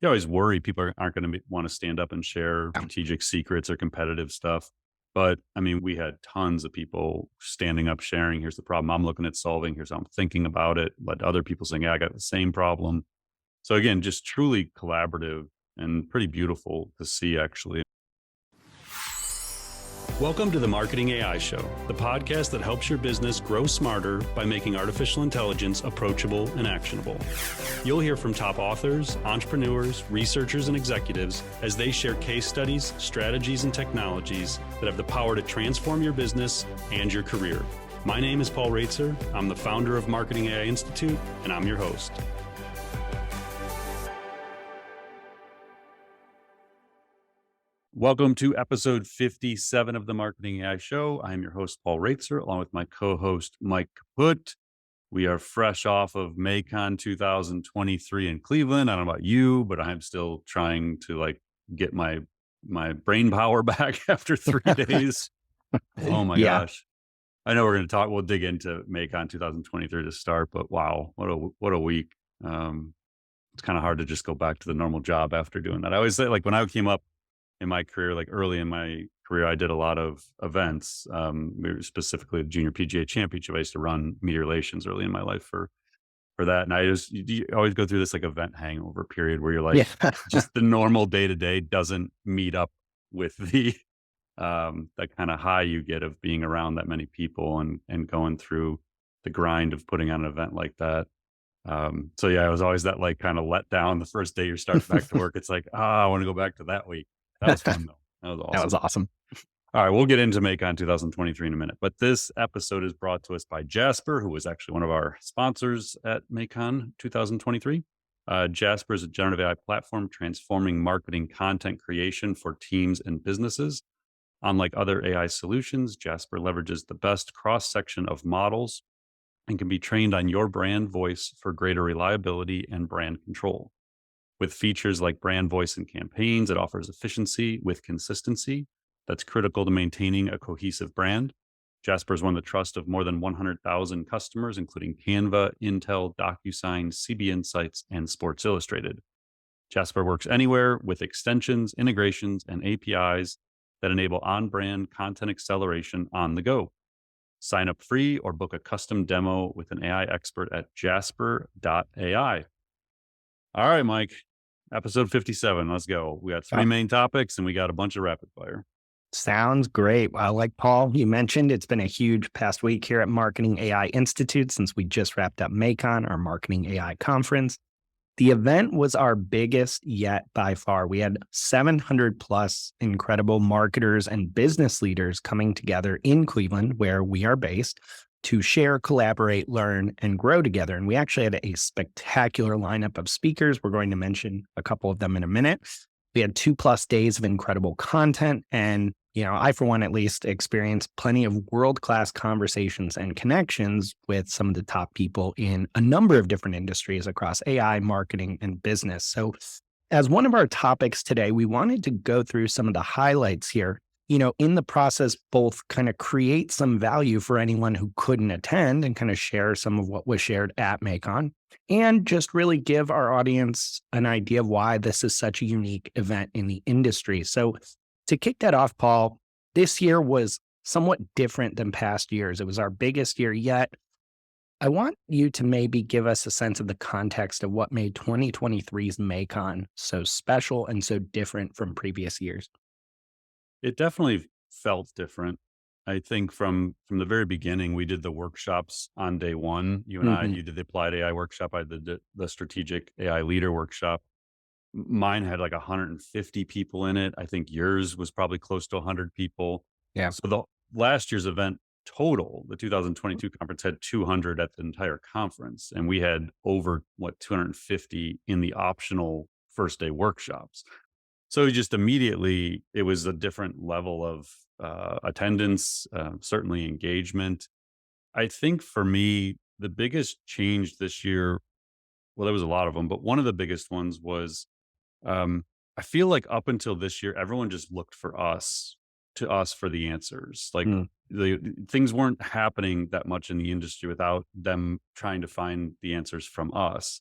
you always worry people aren't going to want to stand up and share strategic secrets or competitive stuff. But I mean, we had tons of people standing up, sharing, here's the problem I'm looking at solving. Here's how I'm thinking about it. Let other people saying, yeah, I got the same problem. So again, just truly collaborative and pretty beautiful to see, actually. Welcome to the Marketing AI Show, the podcast that helps your business grow smarter by making artificial intelligence approachable and actionable. You'll hear from top authors, entrepreneurs, researchers, and executives as they share case studies, strategies, and technologies that have the power to transform your business and your career. My name is Paul Raitzer. I'm the founder of Marketing AI Institute, and I'm your host. Welcome to episode 57 of the Marketing AI Show. I'm your host, Paul Raitzer, along with my co-host, Mike Kaput. We are fresh off of MAICON 2023 in Cleveland. I don't know about you, but I'm still trying to get my brain power back after 3 days. Oh my gosh. I know we'll dig into MAICON 2023 to start, but wow, what a week. It's kind of hard to just go back to the normal job after doing that. I always say, when I came up in my career, early in my career, I did a lot of events, specifically the Junior PGA Championship. I used to run media relations early in my life for that. And you always go through this event hangover period where you're just the normal day to day doesn't meet up with the kind of high you get of being around that many people and going through the grind of putting on an event like that. So yeah, it was always that kind of let down the first day you're starting back to work. It's I want to go back to that week. That was fun, though. That was awesome. That was awesome. All right, we'll get into MAICON 2023 in a minute. But this episode is brought to us by Jasper, who was actually one of our sponsors at MAICON 2023. Jasper is a generative AI platform transforming marketing content creation for teams and businesses. Unlike other AI solutions, Jasper leverages the best cross-section of models and can be trained on your brand voice for greater reliability and brand control. With features like brand voice and campaigns, it offers efficiency with consistency that's critical to maintaining a cohesive brand. Jasper has won the trust of more than 100,000 customers, including Canva, Intel, DocuSign, CB Insights, and Sports Illustrated. Jasper works anywhere with extensions, integrations, and APIs that enable on-brand content acceleration on the go. Sign up free or book a custom demo with an AI expert at jasper.ai. All right, Mike. Episode 57. Let's go. We got 3 main topics and we got a bunch of rapid fire. Sounds great. Well, like Paul, you mentioned, it's been a huge past week here at Marketing AI Institute since we just wrapped up MAICON, our Marketing AI conference. The event was our biggest yet by far. We had 700 plus incredible marketers and business leaders coming together in Cleveland, where we are based, to share, collaborate, learn, and grow together. And we actually had a spectacular lineup of speakers. We're going to mention a couple of them in a minute. We had 2+ days of incredible content. And, I, for one, at least experienced plenty of world-class conversations and connections with some of the top people in a number of different industries across AI, marketing, and business. So as one of our topics today, we wanted to go through some of the highlights here. In the process, both kind of create some value for anyone who couldn't attend and kind of share some of what was shared at MAICON, and just really give our audience an idea of why this is such a unique event in the industry. So to kick that off, Paul, this year was somewhat different than past years. It was our biggest year yet. I want you to maybe give us a sense of the context of what made 2023's MAICON so special and so different from previous years. It definitely felt different. I think from the very beginning, we did the workshops on day one. You and I, you did the applied AI workshop. I did the strategic AI leader workshop. Mine had 150 people in it. I think yours was probably close to 100 people. Yeah. So the last year's event total, the 2022 conference, had 200 at the entire conference. And we had over 250 in the optional first day workshops. So just immediately, it was a different level of attendance, certainly engagement. I think for me, the biggest change this year, well, there was a lot of them, but one of the biggest ones was, I feel like up until this year, everyone just looked to us for the answers. The things weren't happening that much in the industry without them trying to find the answers from us.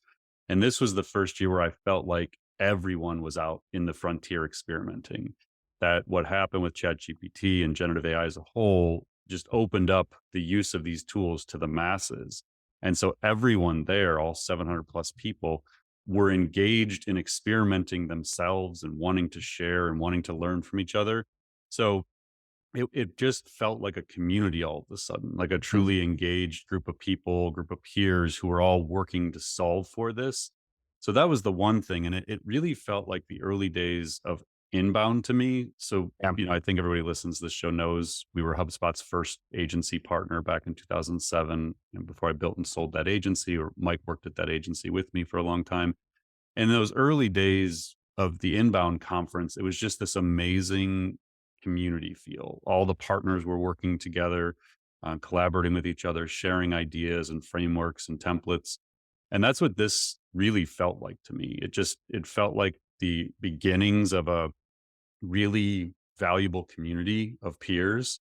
And this was the first year where I felt like everyone was out in the frontier experimenting. That what happened with ChatGPT and generative AI as a whole just opened up the use of these tools to the masses. And so everyone there, all 700 plus people, were engaged in experimenting themselves and wanting to share and wanting to learn from each other. So it just felt like a community all of a sudden, like a Mm. truly engaged group of people, group of peers who were all working to solve for this. So that was the one thing. And it really felt like the early days of inbound to me. So, Yeah. I think everybody listens to this show knows we were HubSpot's first agency partner back in 2007. And before I built and sold that agency, or Mike worked at that agency with me for a long time. In those early days of the inbound conference, it was just this amazing community feel. All the partners were working together, collaborating with each other, sharing ideas and frameworks and templates. And that's what this really felt like to me. It felt like the beginnings of a really valuable community of peers.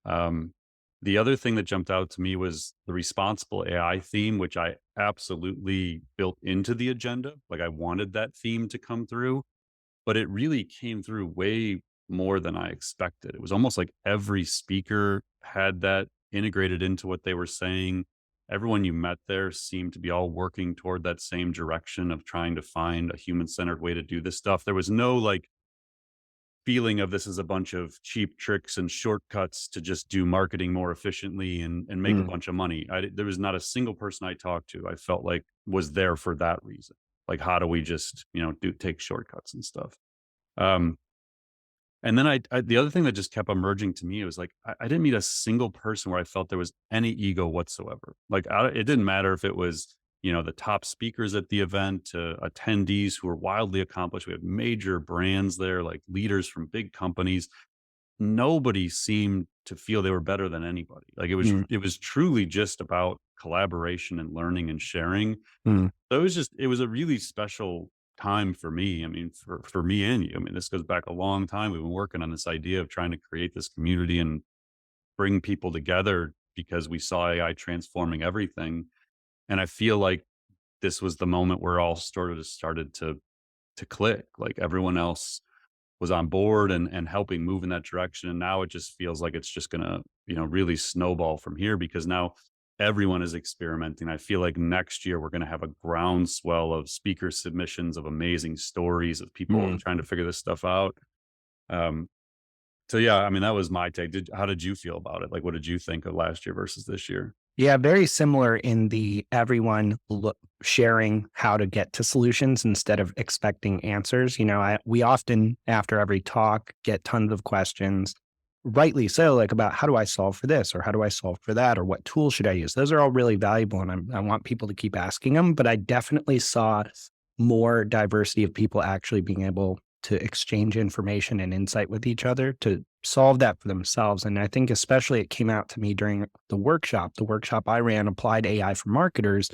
um, the other thing that jumped out to me was the responsible AI theme, which I absolutely built into the agenda. Like I wanted that theme to come through, but it really came through way more than I expected. It was almost like every speaker had that integrated into what they were saying. Everyone you met there seemed to be all working toward that same direction of trying to find a human centered way to do this stuff. There was no like feeling of this is a bunch of cheap tricks and shortcuts to just do marketing more efficiently and make a Mm. bunch of money. There was not a single person I talked to I felt like was there for that reason. Like, how do we just, take shortcuts and stuff? Um, and then the other thing that just kept emerging to me was like, I didn't meet a single person where I felt there was any ego whatsoever. Like, it didn't matter if it was, the top speakers at the event, attendees who were wildly accomplished. We had major brands there, like leaders from big companies. Nobody seemed to feel they were better than anybody. Like Mm. it was truly just about collaboration and learning and sharing. Mm. So it was a really special time for me. I mean, for me and you. I mean, this goes back a long time. We've been working on this idea of trying to create this community and bring people together because we saw AI transforming everything. And I feel like this was the moment where all started to click. Like everyone else was on board and helping move in that direction. And now it just feels like it's just gonna, really snowball from here because now everyone is experimenting. I feel like next year we're gonna have a groundswell of speaker submissions of amazing stories of people Mm. trying to figure this stuff out. Um, so yeah, I mean, that was my take. How did you feel about it? Like, what did you think of last year versus this year? Yeah, very similar in the everyone sharing how to get to solutions instead of expecting answers. We often, after every talk, get tons of questions, rightly so, like about how do I solve for this or how do I solve for that or what tool should I use? Those are all really valuable and I want people to keep asking them. But I definitely saw more diversity of people actually being able to exchange information and insight with each other to solve that for themselves. And I think especially it came out to me during the workshop. The workshop I ran, Applied AI for Marketers,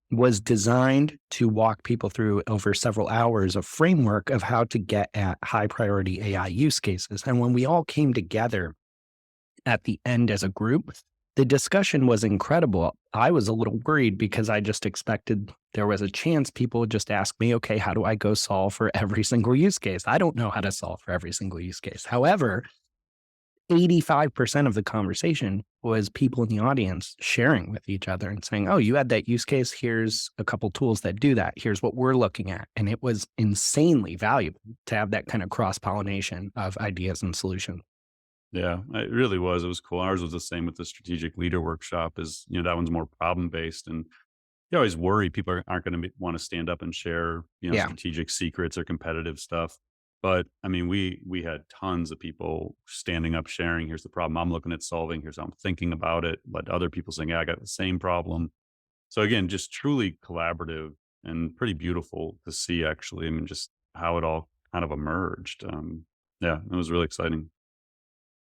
was designed to walk people through over several hours of framework of how to get at high priority AI use cases. And when we all came together at the end as a group, the discussion was incredible. I was a little worried because I just expected there was a chance people would just ask me, okay, how do I go solve for every single use case? I don't know how to solve for every single use case. However, 85% of the conversation was people in the audience sharing with each other and saying, oh, you had that use case. Here's a couple tools that do that. Here's what we're looking at. And it was insanely valuable to have that kind of cross pollination of ideas and solutions. Yeah, it really was. It was cool. Ours was the same with the strategic leader workshop. Is that one's more problem based, and you always worry people aren't going to want to stand up and share, Yeah. strategic secrets or competitive stuff. But I mean, we had tons of people standing up, sharing. Here's the problem I'm looking at solving. Here's how I'm thinking about it. Let other people saying, yeah, I got the same problem. So again, just truly collaborative and pretty beautiful to see. Actually, I mean, just how it all kind of emerged. Yeah, it was really exciting.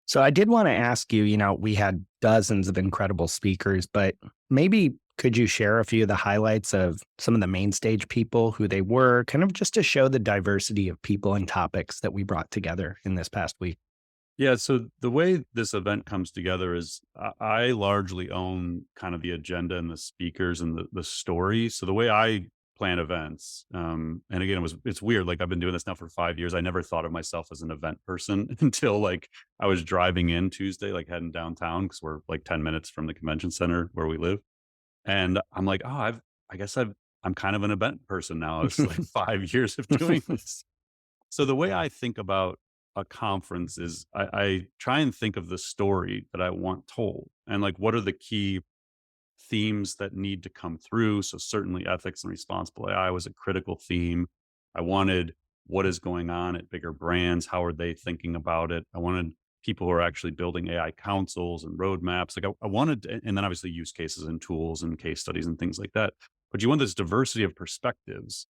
So I did want to ask you, we had dozens of incredible speakers, but maybe could you share a few of the highlights of some of the main stage people, who they were, kind of just to show the diversity of people and topics that we brought together in this past week? Yeah, so the way this event comes together is I largely own kind of the agenda and the speakers and the story. So the way I plan events. And again, it's weird. Like I've been doing this now for 5 years. I never thought of myself as an event person until like I was driving in Tuesday, like heading downtown because we're like 10 minutes from the convention center where we live. And I'm like, oh, I'm kind of an event person now. It's like 5 years of doing this. So the way I think about a conference is I try and think of the story that I want told and like what are the key themes that need to come through. So certainly ethics and responsible AI was a critical theme. I wanted what is going on at bigger brands. How are they thinking about it? I wanted people who are actually building AI councils and roadmaps. Like I wanted, and then obviously use cases and tools and case studies and things like that. But you want this diversity of perspectives,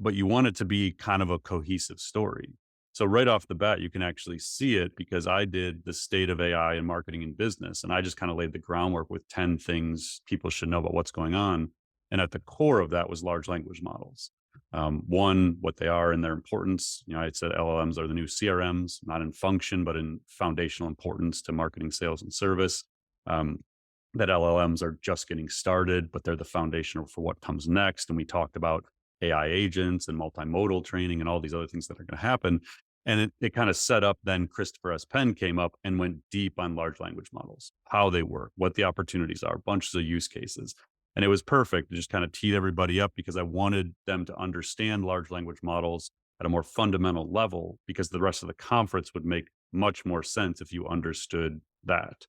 but you want it to be kind of a cohesive story. So right off the bat, you can actually see it because I did the state of AI in marketing and business, and I just kind of laid the groundwork with 10 things people should know about what's going on. And at the core of that was large language models. One, what they are and their importance. You know, I said LLMs are the new CRMs, not in function, but in foundational importance to marketing, sales, and service. That LLMs are just getting started, but they're the foundation for what comes next. And we talked about AI agents and multimodal training and all these other things that are going to happen. And it kind of set up then Christopher S. Penn came up and went deep on large language models, how they work, what the opportunities are, bunches of use cases. And it was perfect to just kind of tee everybody up because I wanted them to understand large language models at a more fundamental level because the rest of the conference would make much more sense if you understood that.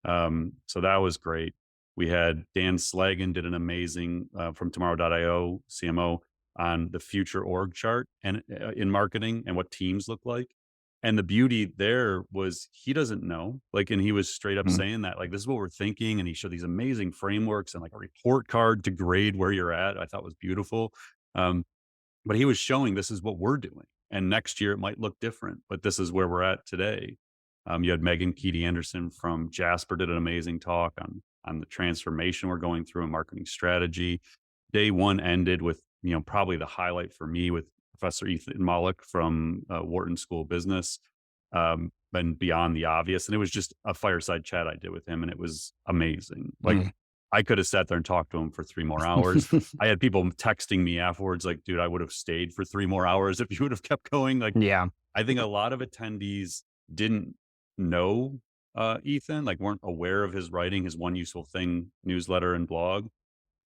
So that was great. We had Dan Slagan did an amazing from tomorrow.io CMO on the future org chart and in marketing and what teams look like. And the beauty there was he doesn't know, like, and he was straight up saying that, like, this is what we're thinking. And he showed these amazing frameworks and like a report card to grade where you're at. I thought was beautiful. But he was showing this is what we're doing. And next year it might look different, but this is where we're at today. You had Megan Keady Anderson from Jasper did an amazing talk on the transformation we're going through in marketing strategy. Day one ended with, you know, probably the highlight for me with Professor Ethan Mollick from Wharton School of Business, and Beyond the Obvious. And it was just a fireside chat I did with him, and it was amazing. Like I could have sat there and talked to him for 3 more hours. I had people texting me afterwards, like, dude, I would have stayed for 3 more hours if you would have kept going. Like, Yeah. I think a lot of attendees didn't know Ethan, like weren't aware of his writing, his One Useful Thing newsletter and blog.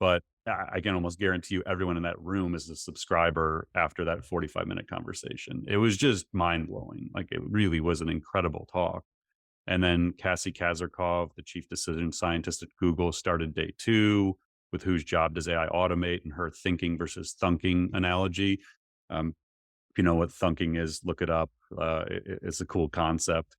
But I can almost guarantee you everyone in that room is a subscriber after that 45-minute conversation. It was just mind blowing. Like it really was an incredible talk. And then Cassie Kazarkov, the chief decision scientist at Google, started day 2 with whose job does AI automate and her thinking versus thunking analogy. If you know what thunking is, look it up. It's a cool concept.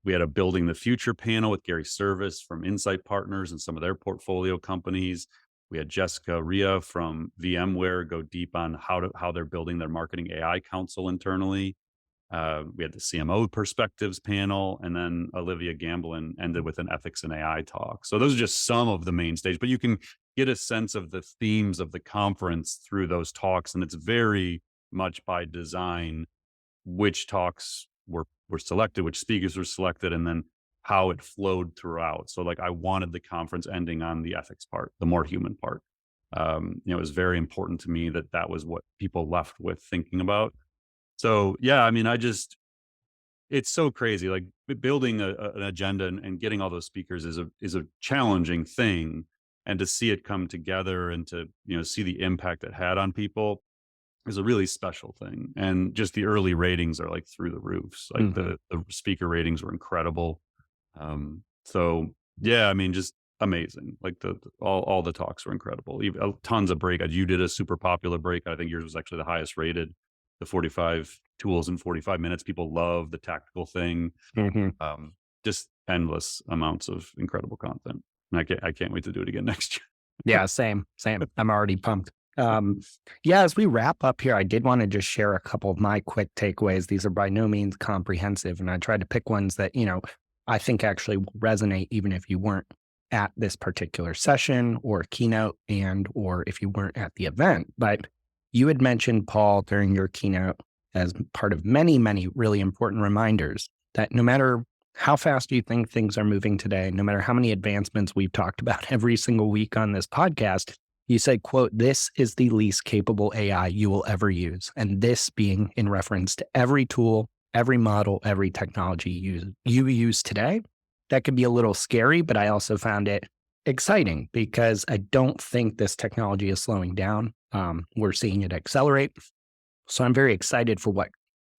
We had a Building the Future panel with Gary Service from Insight Partners and some of their portfolio companies. We had Jessica Ria from VMware go deep on how they're building their marketing AI council internally. We had the CMO perspectives panel, and then Olivia Gamblin ended with an ethics and AI talk. So those are just some of the main stage, but you can get a sense of the themes of the conference through those talks. And it's very much by design, which talks were selected, which speakers were selected, and then how it flowed throughout. So like I wanted the conference ending on the ethics part, the more human part. It was very important to me that was what people left with thinking about. So yeah, I mean, it's so crazy. Like building an agenda and getting all those speakers is a challenging thing, and to see it come together and to see the impact it had on people is a really special thing. And just the early ratings are like through the roofs. Like the speaker ratings were incredible. So yeah, I mean, just amazing. Like all the talks were incredible. Tons of break. You did a super popular break. I think yours was actually the highest rated. The 45 tools in 45 minutes. People love the tactical thing. Just endless amounts of incredible content. And I can't wait to do it again next year. Yeah, same. I'm already pumped. As we wrap up here, I did want to just share a couple of my quick takeaways. These are by no means comprehensive, and I tried to pick ones that, I think actually will resonate even if you weren't at this particular session or keynote or if you weren't at the event. But you had mentioned, Paul, during your keynote as part of many, many really important reminders that no matter how fast you think things are moving today, no matter how many advancements we've talked about every single week on this podcast, You said, quote, "This is the least capable AI you will ever use." And this being in reference to every tool, every model, every technology you use today. That could be a little scary, but I also found it exciting because I don't think this technology is slowing down. We're seeing it accelerate. So I'm very excited for what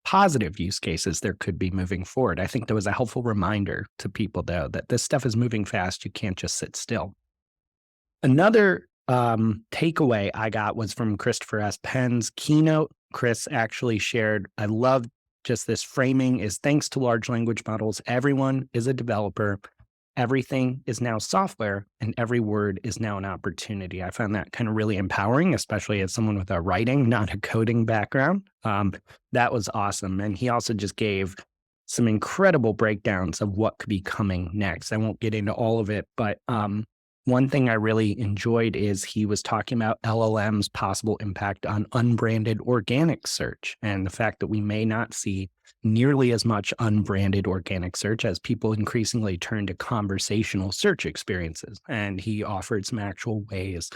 positive use cases there could be moving forward. I think that was a helpful reminder to people, though, that this stuff is moving fast. You can't just sit still. Another takeaway I got was from Christopher S. Penn's keynote. Chris actually shared, I love just this framing is thanks to large language models, everyone is a developer. Everything is now software and every word is now an opportunity. I found that kind of really empowering, especially as someone with a writing, not a coding background. That was awesome. And he also just gave some incredible breakdowns of what could be coming next. I won't get into all of it, but one thing I really enjoyed is he was talking about LLM's possible impact on unbranded organic search and the fact that we may not see nearly as much unbranded organic search as people increasingly turn to conversational search experiences. And he offered some actual ways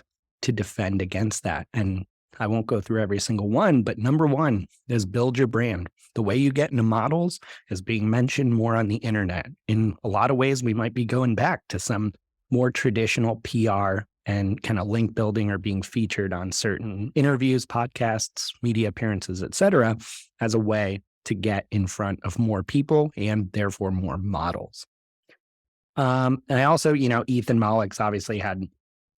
to defend against that. And I won't go through every single one, but number one is build your brand. The way you get into models is being mentioned more on the internet. In a lot of ways, we might be going back to some more traditional PR and kind of link building or being featured on certain interviews, podcasts, media appearances, et cetera, as a way to get in front of more people and therefore more models. And I also, Ethan Mollick's obviously had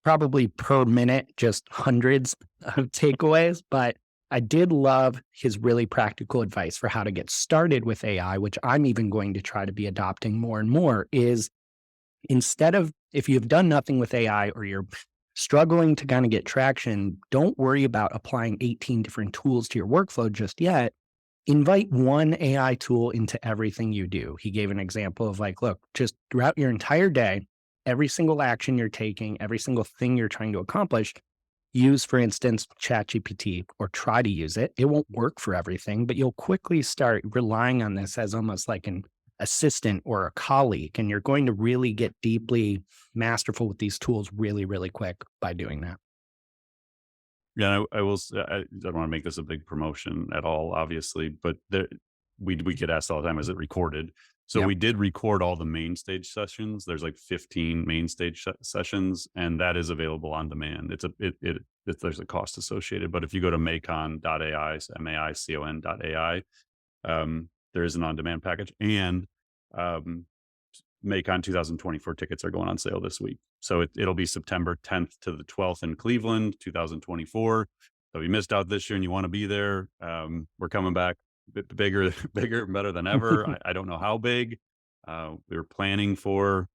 probably per minute, just hundreds of takeaways, but I did love his really practical advice for how to get started with AI, which I'm even going to try to be adopting more and more is instead of, if you've done nothing with AI or you're struggling to kind of get traction, don't worry about applying 18 different tools to your workflow just yet. Invite one AI tool into everything you do. He gave an example of like, look, just throughout your entire day, every single action you're taking, every single thing you're trying to accomplish, use, for instance, ChatGPT or try to use it. It won't work for everything, but you'll quickly start relying on this as almost like an assistant or a colleague. And you're going to really get deeply masterful with these tools really, really quick by doing that. Yeah, I will. I don't want to make this a big promotion at all, obviously, but we get asked all the time, is it recorded? So Yep. we did record all the main stage sessions. There's like 15 main stage sessions, and that is available on demand. There's a cost associated, but if you go to maicon.ai, so MAICON.ai, there is an on-demand package, and MAICON 2024 tickets are going on sale this week. So it'll be September 10th to the 12th in Cleveland, 2024. So if you missed out this year and you want to be there, we're coming back a bit bigger, bigger and better than ever. I don't know how big. We were planning for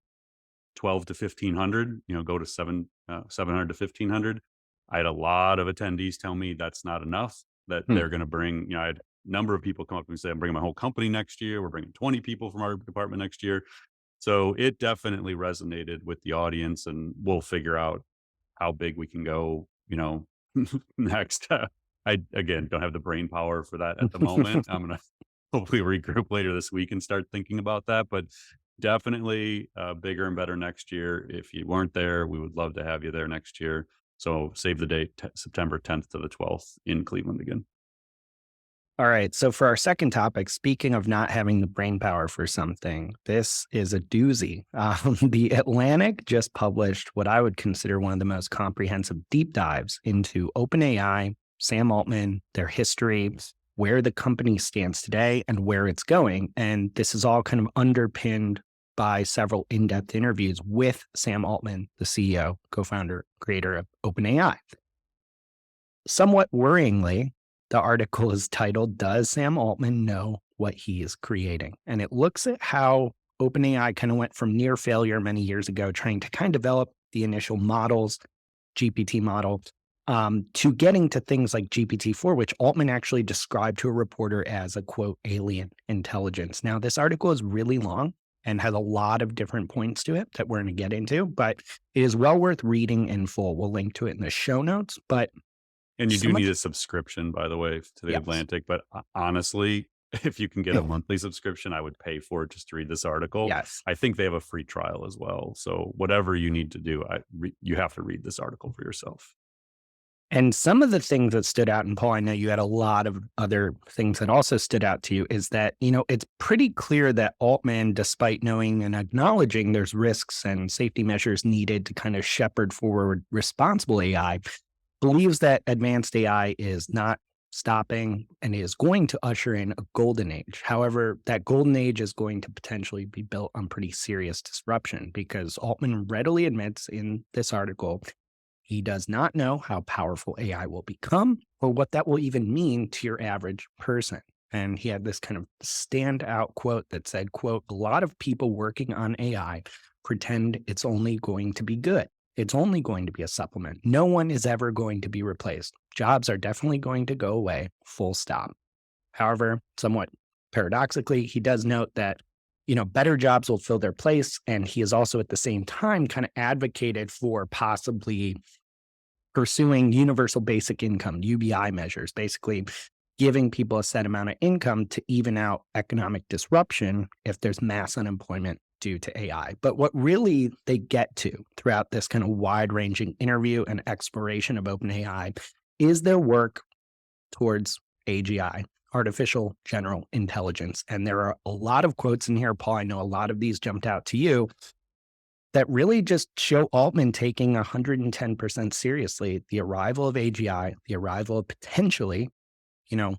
12 to 1500, go to 700 to 1500. I had a lot of attendees tell me that's not enough, that they're going to bring, I had a number of people come up and say, I'm bringing my whole company next year. We're bringing 20 people from our department next year. So it definitely resonated with the audience, and we'll figure out how big we can go, next. I, again, don't have the brain power for that at the moment. I'm going to hopefully regroup later this week and start thinking about that, but definitely bigger and better next year. If you weren't there, we would love to have you there next year. So save the date, September 10th to the 12th in Cleveland again. All right. So for our second topic, speaking of not having the brain power for something, this is a doozy. The Atlantic just published what I would consider one of the most comprehensive deep dives into OpenAI, Sam Altman, their history, where the company stands today and where it's going. And this is all kind of underpinned by several in-depth interviews with Sam Altman, the CEO, co-founder, creator of OpenAI. Somewhat worryingly, the article is titled, "Does Sam Altman Know What He Is Creating?" And it looks at how OpenAI kind of went from near failure many years ago, trying to kind of develop the initial models, GPT model, to getting to things like GPT-4, which Altman actually described to a reporter as a, quote, alien intelligence. Now, this article is really long and has a lot of different points to it that we're going to get into, but it is well worth reading in full. We'll link to it in the show notes, but and you do need a subscription, by the way, to the Atlantic. But honestly, if you can get a monthly subscription, I would pay for it just to read this article. Yes. I think they have a free trial as well. So whatever you need to do, you have to read this article for yourself. And some of the things that stood out, and Paul, I know you had a lot of other things that also stood out to you, is that, it's pretty clear that Altman, despite knowing and acknowledging there's risks and safety measures needed to kind of shepherd forward responsible AI, believes that advanced AI is not stopping and is going to usher in a golden age. However, that golden age is going to potentially be built on pretty serious disruption because Altman readily admits in this article he does not know how powerful AI will become or what that will even mean to your average person. And he had this kind of standout quote that said, quote, "A lot of people working on AI pretend it's only going to be good. It's only going to be a supplement. No one is ever going to be replaced. Jobs are definitely going to go away, full stop." However, somewhat paradoxically, he does note that, better jobs will fill their place. And he has also at the same time kind of advocated for possibly pursuing universal basic income, UBI measures, basically giving people a set amount of income to even out economic disruption if there's mass unemployment due to AI. But what really they get to throughout this kind of wide ranging interview and exploration of OpenAI is their work towards AGI, artificial general intelligence. And there are a lot of quotes in here, Paul. I know a lot of these jumped out to you that really just show Altman taking 110% seriously the arrival of AGI, the arrival of potentially, you know,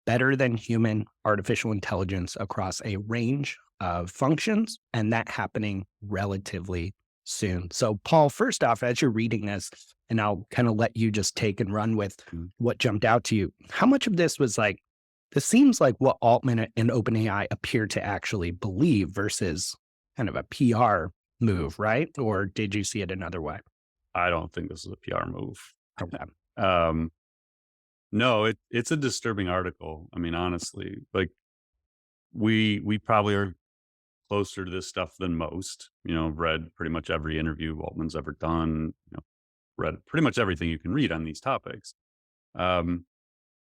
better than human artificial intelligence across a range of functions, and that happening relatively soon. So, Paul, first off, as you're reading this, and I'll kind of let you just take and run with what jumped out to you, how much of this was like, this seems like what Altman and OpenAI appear to actually believe versus kind of a PR move, right? Or did you see it another way? I don't think this is a PR move. Okay. Um, no, it's a disturbing article. I mean, honestly, like we probably are closer to this stuff than most. Read pretty much every interview Altman's ever done. Read pretty much everything you can read on these topics. Um,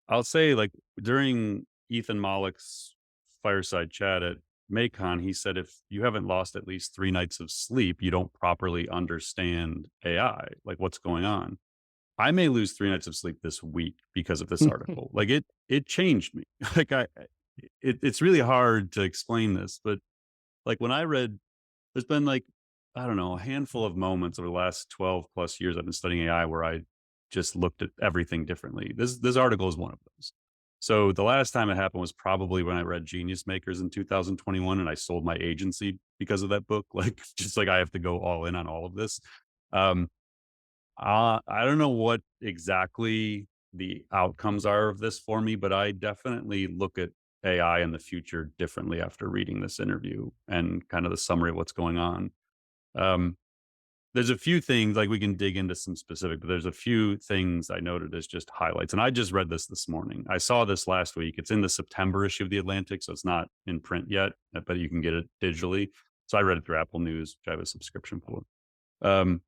I'll say, like, during Ethan Mollick's fireside chat at MAICON, he said if you haven't lost at least 3 nights of sleep, you don't properly understand AI, like what's going on. I may lose 3 nights of sleep this week because of this article. Like it changed me. Like it's really hard to explain this, but like when I read, there's been like, I don't know, a handful of moments over the last 12 plus years I've been studying AI where I just looked at everything differently. This article is one of those. So the last time it happened was probably when I read Genius Makers in 2021 and I sold my agency because of that book. Like, just like I have to go all in on all of this. Um, I don't know what exactly the outcomes are of this for me, but I definitely look at AI in the future differently after reading this interview and kind of the summary of what's going on. Um, there's a few things, like, we can dig into some specific, but there's a few things I noted as just highlights. And I just read this morning. I saw this last week. It's in the September issue of The Atlantic, so it's not in print yet, but you can get it digitally. So I read it through Apple News, which I have a subscription for. Um,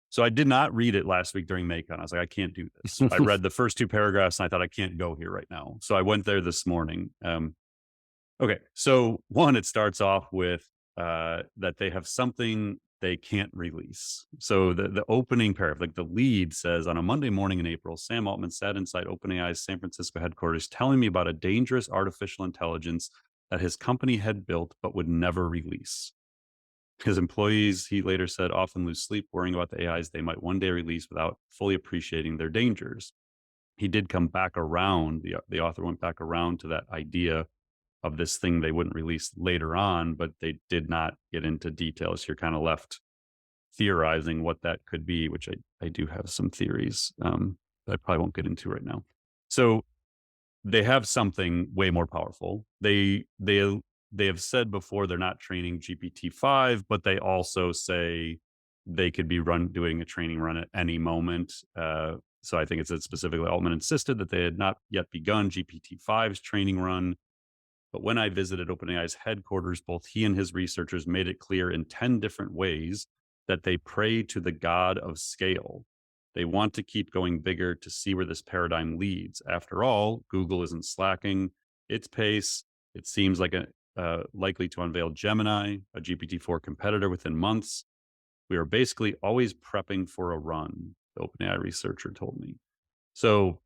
so I did not read it last week during MAICON. I was like, I can't do this. I read the first 2 paragraphs and I thought, I can't go here right now. So I went there this morning. Okay. So one, it starts off with that they have something they can't release. So the opening paragraph, like the lead says, on a Monday morning in April, Sam Altman sat inside OpenAI's San Francisco headquarters telling me about a dangerous artificial intelligence that his company had built but would never release. His employees, he later said, often lose sleep worrying about the AIs they might one day release without fully appreciating their dangers. He did come back around, the author went back around to that idea of this thing they wouldn't release later on, but they did not get into details. You're kind of left theorizing what that could be, which I do have some theories that I probably won't get into right now. So they have something way more powerful. They have said before they're not training GPT-5, but they also say they could be doing a training run at any moment. So I think it's that specifically Altman insisted that they had not yet begun GPT-5's training run. But when I visited OpenAI's headquarters, both he and his researchers made it clear in 10 different ways that they pray to the god of scale. They want to keep going bigger to see where this paradigm leads. After all, Google isn't slacking its pace. It seems like likely to unveil Gemini, a GPT-4 competitor, within months. We are basically always prepping for a run. the OpenAI researcher told me. So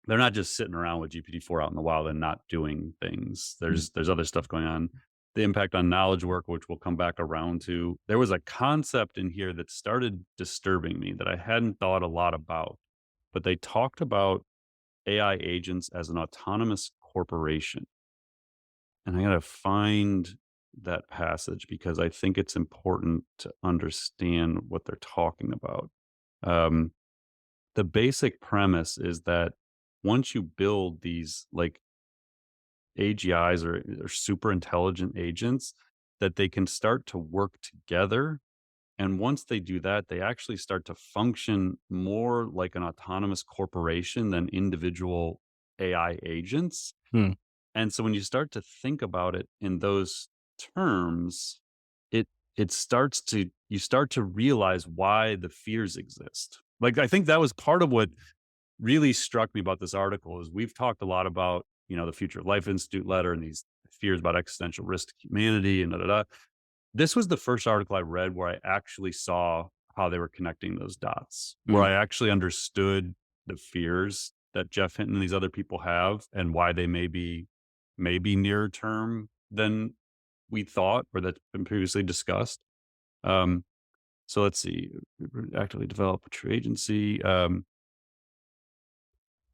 they're not just sitting around with GPT-4 out in the wild and not doing things. There's other stuff going on. The impact on knowledge work, which we'll come back around to. There was a concept in here that started disturbing me that I hadn't thought a lot about, but they talked about AI agents as an autonomous corporation. And I got to find that passage because I think it's important to understand what they're talking about. Um, the basic premise is that once you build these like AGIs or super intelligent agents, that they can start to work together. And once they do that, they actually start to function more like an autonomous corporation than individual AI agents. Hmm. And so when you start to think about it in those terms, it it starts to you start to realize why the fears exist. Like I think that was part of what really struck me about this article is we've talked a lot about, the Future of Life Institute letter and these fears about existential risk to humanity and da da da. This was the first article I read where I actually saw how they were connecting those dots, where Hmm. I actually understood the fears that Jeff Hinton and these other people have and why they may be nearer term than we thought or that's been previously discussed. Um, so let's see, actively develop a true agency.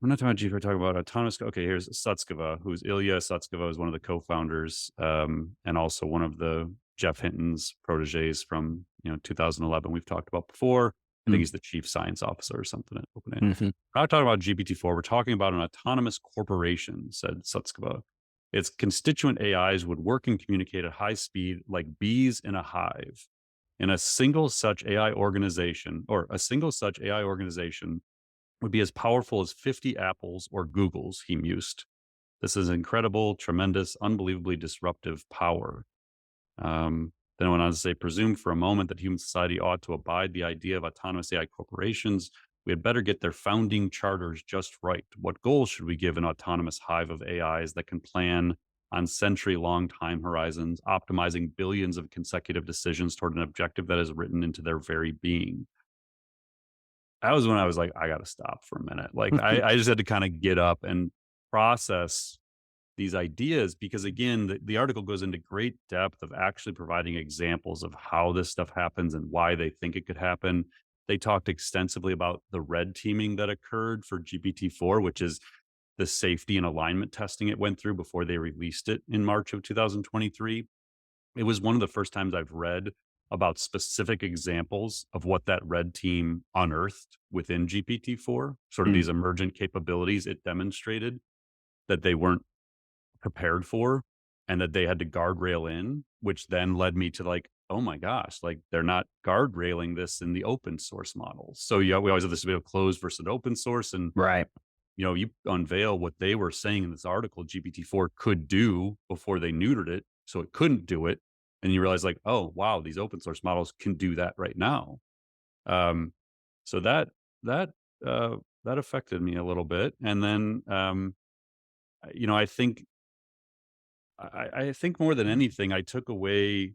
We're not talking about Jeep, we're talking about autonomous. Okay, here's Sutskova, who's Ilya Sutskova is one of the co-founders, and also one of the Jeff Hinton's proteges from 2011. We've talked about before. I think Hmm. he's the chief science officer or something at OpenAI. Mhm. We're not talking about GPT-4. We're talking about an autonomous corporation, said Sutskova. Its constituent AIs would work and communicate at high speed like bees in a hive. In a single such AI organization, would be as powerful as 50 Apples or Googles, he mused. This is incredible, tremendous, unbelievably disruptive power. Then I went on to say, presume for a moment that human society ought to abide the idea of autonomous AI corporations. We had better get their founding charters just right. What goals should we give an autonomous hive of AIs that can plan on century-long time horizons, optimizing billions of consecutive decisions toward an objective that is written into their very being? That was when I was like, I got to stop for a minute. Like, I just had to kind of get up and process these ideas because, again, the article goes into great depth of actually providing examples of how this stuff happens and why they think it could happen. They talked extensively about the red teaming that occurred for GPT-4, which is the safety and alignment testing it went through before they released it in March of 2023. It was one of the first times I've read about specific examples of what that red team unearthed within GPT-4, sort of Hmm. these emergent capabilities it demonstrated that they weren't prepared for and that they had to guardrail in, which then led me to like, oh my gosh, like they're not guardrailing this in the open source models. So yeah, we always have this debate of closed versus open source. And Right. you unveil what they were saying in this article GPT-4 could do before they neutered it, so it couldn't do it. And you realize, like, oh wow, these open source models can do that right now. Um, so that uh, that affected me a little bit. And then I think I think more than anything, I took away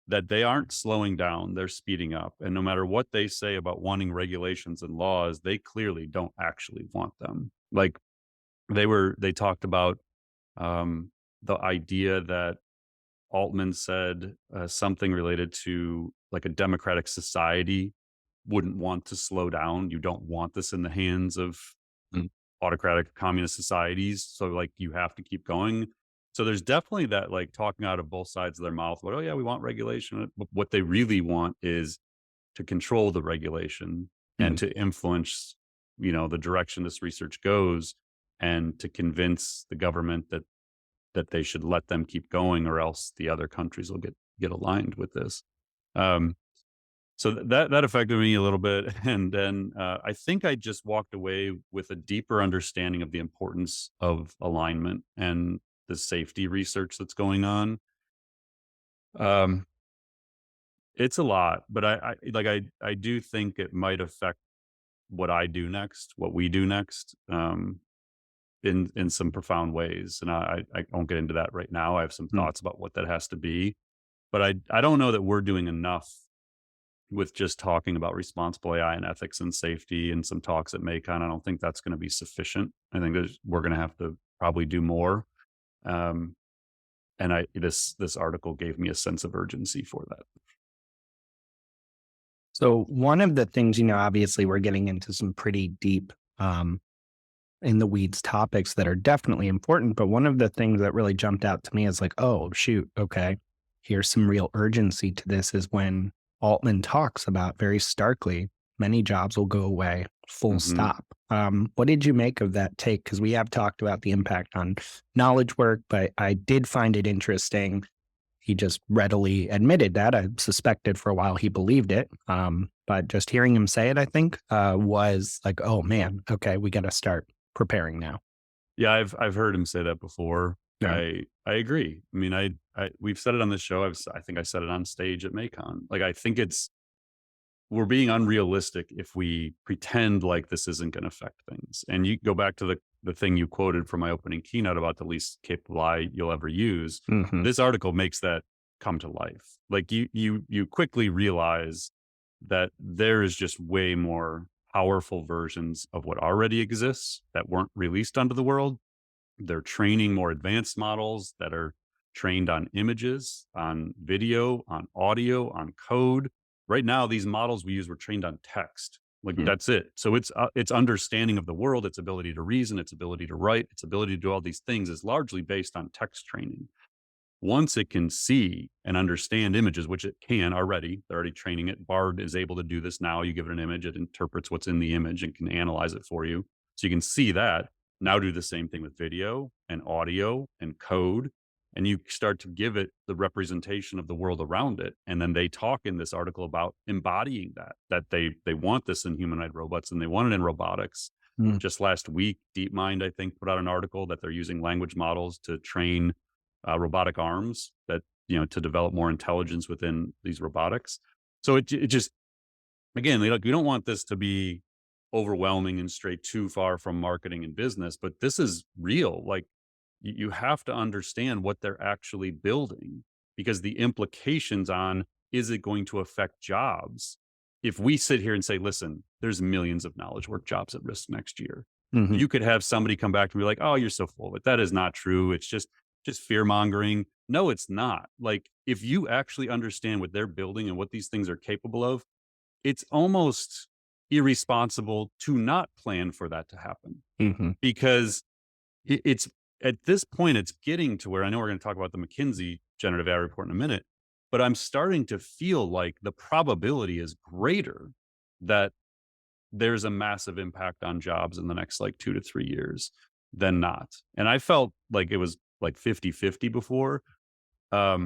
that they aren't slowing down, they're speeding up. And no matter what they say about wanting regulations and laws, they clearly don't actually want them. Like they talked about the idea that Altman said something related to like a democratic society wouldn't want to slow down. You don't want this in the hands of Mm. autocratic communist societies. So like you have to keep going. So there's definitely that like talking out of both sides of their mouth. But oh yeah, we want regulation. But what they really want is to control the regulation and Mm. to influence, the direction this research goes, and to convince the government that they should let them keep going, or else the other countries will get aligned with this. Um, so that affected me a little bit, and then I think I just walked away with a deeper understanding of the importance of alignment and the safety research that's going on. Um, it's a lot, but I do think it might affect what I do next, what we do next, in some profound ways. And I won't get into that right now. I have some Mm. thoughts about what that has to be, but I don't know that we're doing enough with just talking about responsible AI and ethics and safety and some talks at MAICON. I don't think that's going to be sufficient. I think we're going to have to probably do more. Um, and this article gave me a sense of urgency for that. So one of the things, obviously we're getting into some pretty deep in the weeds topics that are definitely important. But one of the things that really jumped out to me is like, oh, shoot, okay, here's some real urgency to this is when Altman talks about very starkly, many jobs will go away, full stop. What did you make of that take? Because we have talked about the impact on knowledge work, but I did find it interesting. He just readily admitted that. I suspected for a while he believed it. But just hearing him say it, I think, was like, oh man, okay, we got to start preparing now. Yeah, I've heard him say that before. Yeah. I agree. I mean, I we've said it on this show. I think I said it on stage at MAICON. Like, I think we're being unrealistic if we pretend like this isn't going to affect things. And you go back to the thing you quoted from my opening keynote about the least capable AI you'll ever use. This article makes that come to life. Like, you quickly realize that there is just way more powerful versions of what already exists that weren't released onto the world. They're training more advanced models that are trained on images, on video, on audio, on code. Right now, these models we use were trained on text. Like, that's it. So its understanding of the world, its ability to reason, its ability to write, its ability to do all these things is largely based on text training. Once it can see and understand images, which it can already, they're already training it. Bard is able to do this now. You give it an image, it interprets what's in the image and can analyze it for you. So you can see that. Now do the same thing with video and audio and code. And you start to give it the representation of the world around it. And then they talk in this article about embodying that they want this in humanoid robots and they want it in robotics. Just last week, DeepMind, I think, put out an article that they're using language models to train robotic arms to develop more intelligence within these robotics. So it just, again, we don't want this to be overwhelming and stray too far from marketing and business, but this is real. Like, you have to understand what they're actually building, because the implications on, is it going to affect jobs? If we sit here and say, listen, there's millions of knowledge work jobs at risk next year, you could have somebody come back and be like, oh, you're so full of it. That is not true. It's just fear mongering. No, it's not. Like, if you actually understand what they're building and what these things are capable of, it's almost irresponsible to not plan for that to happen, because it's at this point, it's getting to where, I know we're going to talk about the McKinsey generative AI report in a minute, but I'm starting to feel like the probability is greater that there's a massive impact on jobs in the next 2 to 3 years than not. And I felt like it was 50-50 before. But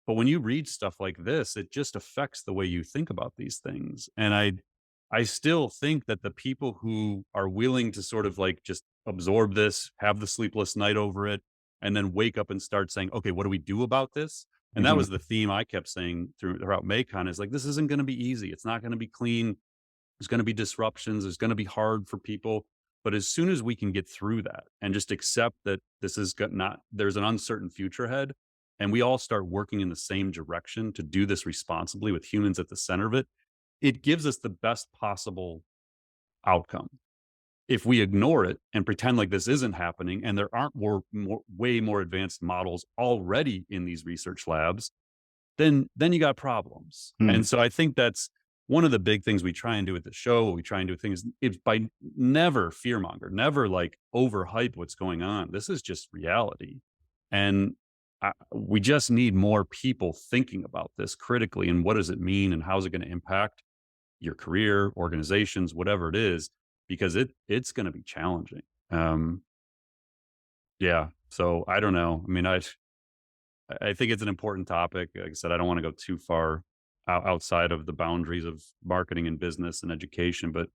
when you read stuff like this, it just affects the way you think about these things. And I still think that the people who are willing to sort of just absorb this, have the sleepless night over it, and then wake up and start saying, okay, what do we do about this? And that was the theme I kept saying throughout MAICON, is this isn't going to be easy. It's not going to be clean. There's going to be disruptions. It's going to be hard for people. But as soon as we can get through that and just accept that there's an uncertain future ahead, and we all start working in the same direction to do this responsibly with humans at the center of it, it gives us the best possible outcome. If we ignore it and pretend like this isn't happening, and there aren't way more advanced models already in these research labs, then you got problems. And so I think that's one of the big things we try and do at the show. What we try and do things is by never fearmonger, never overhype what's going on. This is just reality. And we just need more people thinking about this critically, and what does it mean, and how is it going to impact your career, organizations, whatever it is, because it's going to be challenging. Yeah. So I don't know. I mean, I think it's an important topic. Like I said, I don't want to go too far outside of the boundaries of marketing and business and education, but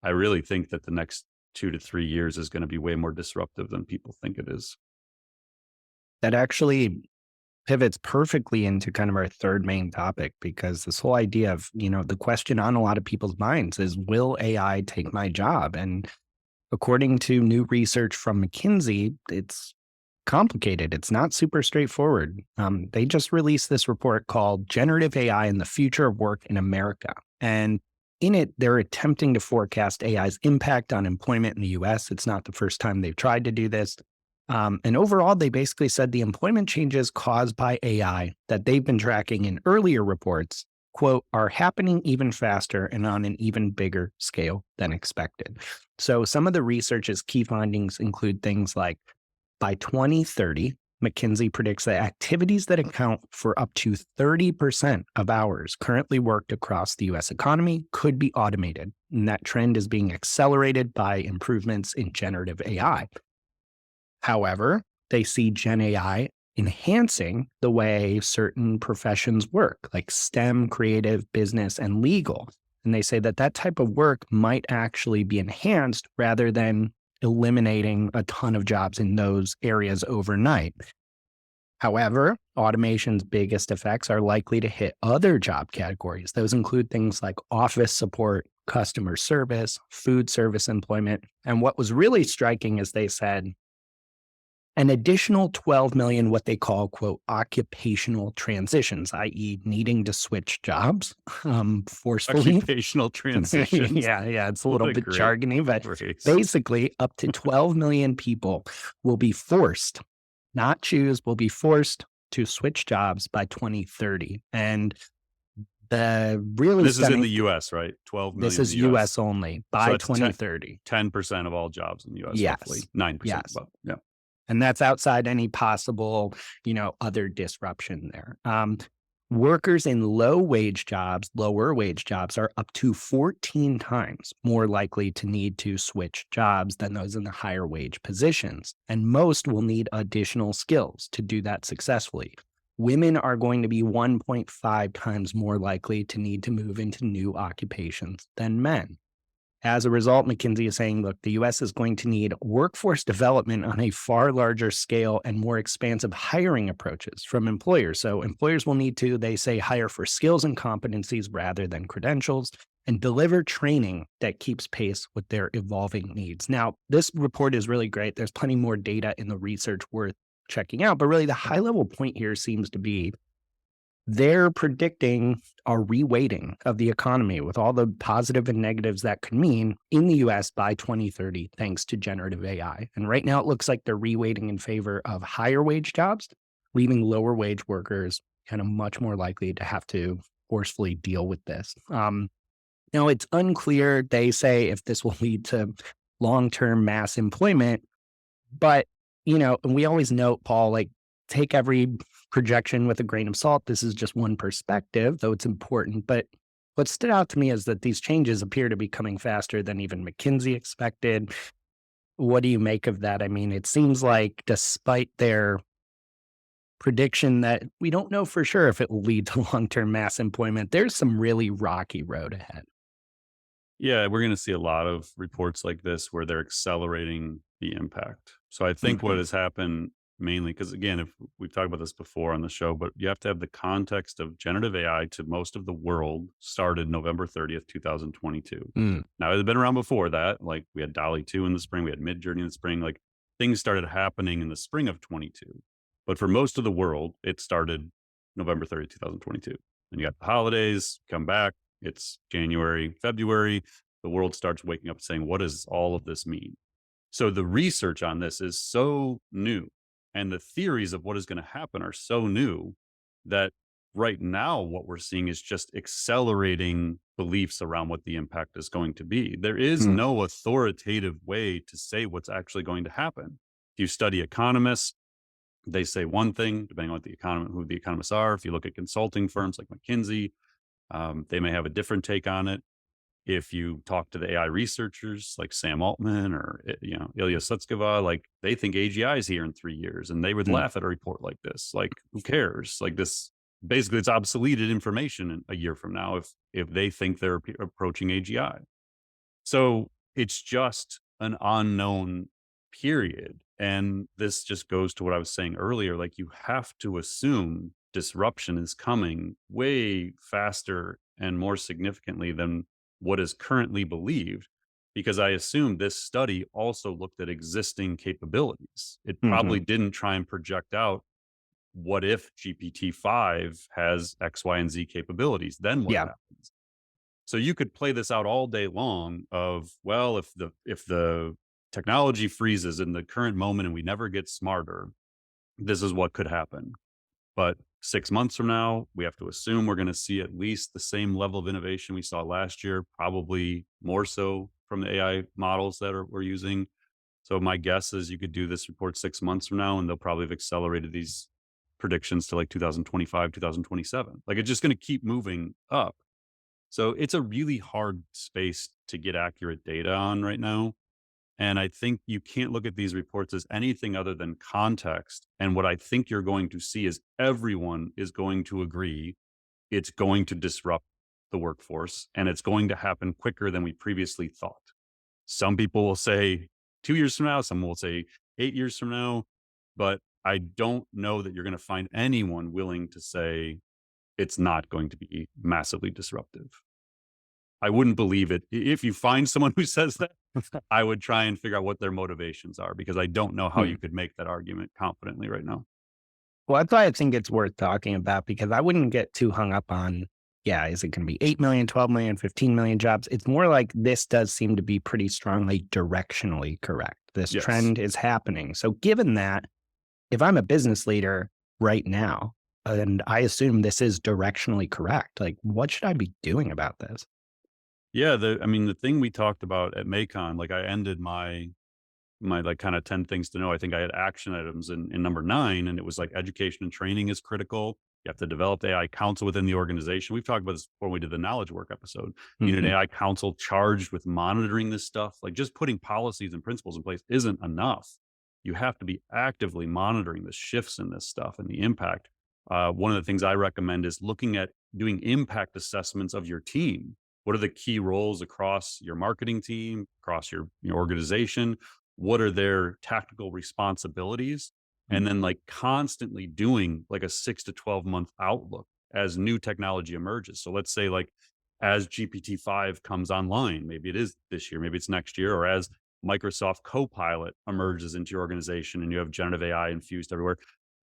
I really think that the next 2 to 3 years is going to be way more disruptive than people think it is. That actually pivots perfectly into kind of our third main topic, because this whole idea of, the question on a lot of people's minds is, will AI take my job? And according to new research from McKinsey, it's complicated. It's not super straightforward. They just released this report called Generative AI and the Future of Work in America. And in it, they're attempting to forecast AI's impact on employment in the US. It's not the first time they've tried to do this. And overall, they basically said the employment changes caused by AI that they've been tracking in earlier reports, quote, are happening even faster and on an even bigger scale than expected. So some of the research's key findings include things like by 2030, McKinsey predicts that activities that account for up to 30% of hours currently worked across the US economy could be automated. And that trend is being accelerated by improvements in generative AI. However, they see Gen AI enhancing the way certain professions work, like STEM, creative, business, and legal. And they say that that type of work might actually be enhanced rather than eliminating a ton of jobs in those areas overnight. However, automation's biggest effects are likely to hit other job categories. Those include things like office support, customer service, food service employment. And what was really striking is they said, an additional 12 million, what they call, quote, occupational transitions, i.e., needing to switch jobs forcefully. Occupational transitions. Yeah, it's a What little a bit great jargony, but phrase. basically up to 12 million people will be forced, not choose, will be forced to switch jobs by 2030. And the really This is in stunning, the US, right? 12 million this in is the US. US only So by that's 2030. 10% of all jobs in the US, roughly. Yes. 9%. Yes. But yeah. And that's outside any possible, other disruption there. Workers in lower wage jobs are up to 14 times more likely to need to switch jobs than those in the higher wage positions. And most will need additional skills to do that successfully. Women are going to be 1.5 times more likely to need to move into new occupations than men. As a result, McKinsey is saying, look, the US is going to need workforce development on a far larger scale and more expansive hiring approaches from employers. So employers will need to, they say, hire for skills and competencies rather than credentials and deliver training that keeps pace with their evolving needs. Now, this report is really great. There's plenty more data in the research worth checking out, but really the high level point here seems to be they're predicting a reweighting of the economy with all the positive and negatives that could mean in the US by 2030, thanks to generative AI. And right now, it looks like they're reweighting in favor of higher wage jobs, leaving lower wage workers kind of much more likely to have to forcefully deal with this. Now, it's unclear, they say, if this will lead to long-term mass employment. But, and we always note, Paul, like, take every projection with a grain of salt. This is just one perspective, though it's important. But what stood out to me is that these changes appear to be coming faster than even McKinsey expected. What do you make of that? I mean, it seems like despite their prediction that we don't know for sure if it will lead to long-term mass employment, there's some really rocky road ahead. Yeah, we're going to see a lot of reports like this where they're accelerating the impact. So I think what has happened mainly, because again, if we've talked about this before on the show, but you have to have the context of generative AI to most of the world started November 30th, 2022. Now, it had been around before that. Like we had DALL-E 2 in the spring, we had Midjourney in the spring, like things started happening in the spring of 22. But for most of the world, it started November 30th, 2022. And you got the holidays, come back, it's January, February, the world starts waking up saying, what does all of this mean? So the research on this is so new and the theories of what is going to happen are so new that right now what we're seeing is just accelerating beliefs around what the impact is going to be. There is no authoritative way to say what's actually going to happen. If you study economists, they say one thing, depending on who the economists are. If you look at consulting firms like McKinsey, they may have a different take on it. If you talk to the AI researchers like Sam Altman or Ilya Sutskever, like they think AGI is here in 3 years, and they would laugh at a report like this. Like, who cares? Like this, basically, it's obsoleted information in a year from now if they think they're approaching AGI. So it's just an unknown period, and this just goes to what I was saying earlier. Like you have to assume disruption is coming way faster and more significantly than what is currently believed. because I assume this study also looked at existing capabilities. It Hmm. probably didn't try and project out what if GPT-5 has X, Y, and Z capabilities, then what Yeah. happens? So you could play this out all day long of, well, if the technology freezes in the current moment and we never get smarter, this is what could happen. But 6 months from now, we have to assume we're going to see at least the same level of innovation we saw last year, probably more so from the AI models that we're using. So my guess is you could do this report 6 months from now, and they'll probably have accelerated these predictions to like 2025, 2027. Like it's just going to keep moving up. So it's a really hard space to get accurate data on right now. And I think you can't look at these reports as anything other than context. And what I think you're going to see is everyone is going to agree it's going to disrupt the workforce and it's going to happen quicker than we previously thought. Some people will say 2 years from now, some will say 8 years from now, but I don't know that you're going to find anyone willing to say it's not going to be massively disruptive. I wouldn't believe it. If you find someone who says that, I would try and figure out what their motivations are because I don't know how you Hmm. could make that argument confidently right now. Well, that's why I think it's worth talking about because I wouldn't get too hung up on, yeah, is it going to be 8 million, 12 million, 15 million jobs? It's more like this does seem to be pretty strongly directionally correct. This Yes. trend is happening. So, given that, if I'm a business leader right now, and I assume this is directionally correct, like what should I be doing about this? Yeah. The thing we talked about at MAICON, like I ended my like kind of 10 things to know. I think I had action items in number 9, and it was like education and training is critical. You have to develop AI council within the organization. We've talked about this before when we did the knowledge work episode. You need an Hmm. AI council charged with monitoring this stuff. Like just putting policies and principles in place isn't enough. You have to be actively monitoring the shifts in this stuff and the impact. One of the things I recommend is looking at doing impact assessments of your team. What are the key roles across your marketing team, across your organization? What are their tactical responsibilities? And then like constantly doing like a 6 to 12 month outlook as new technology emerges. So let's say like as GPT-5 comes online, maybe it is this year, maybe it's next year, or as Microsoft CoPilot emerges into your organization and you have generative AI infused everywhere,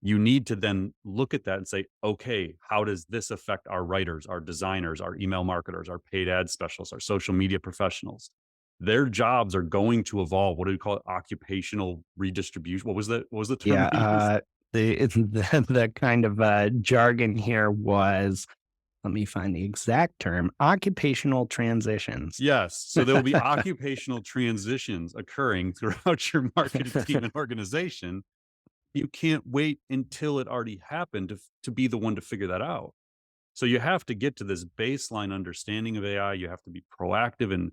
you need to then look at that and say, okay, how does this affect our writers, our designers, our email marketers, our paid ad specialists, our social media professionals? Their jobs are going to evolve. What do we call it? Occupational redistribution. What was the term Yeah, we used? the kind of jargon here was, let me find the exact term, occupational transitions. Yes. So there will be occupational transitions occurring throughout your marketing team and organization. You can't wait until it already happened to be the one to figure that out. So you have to get to this baseline understanding of AI. You have to be proactive in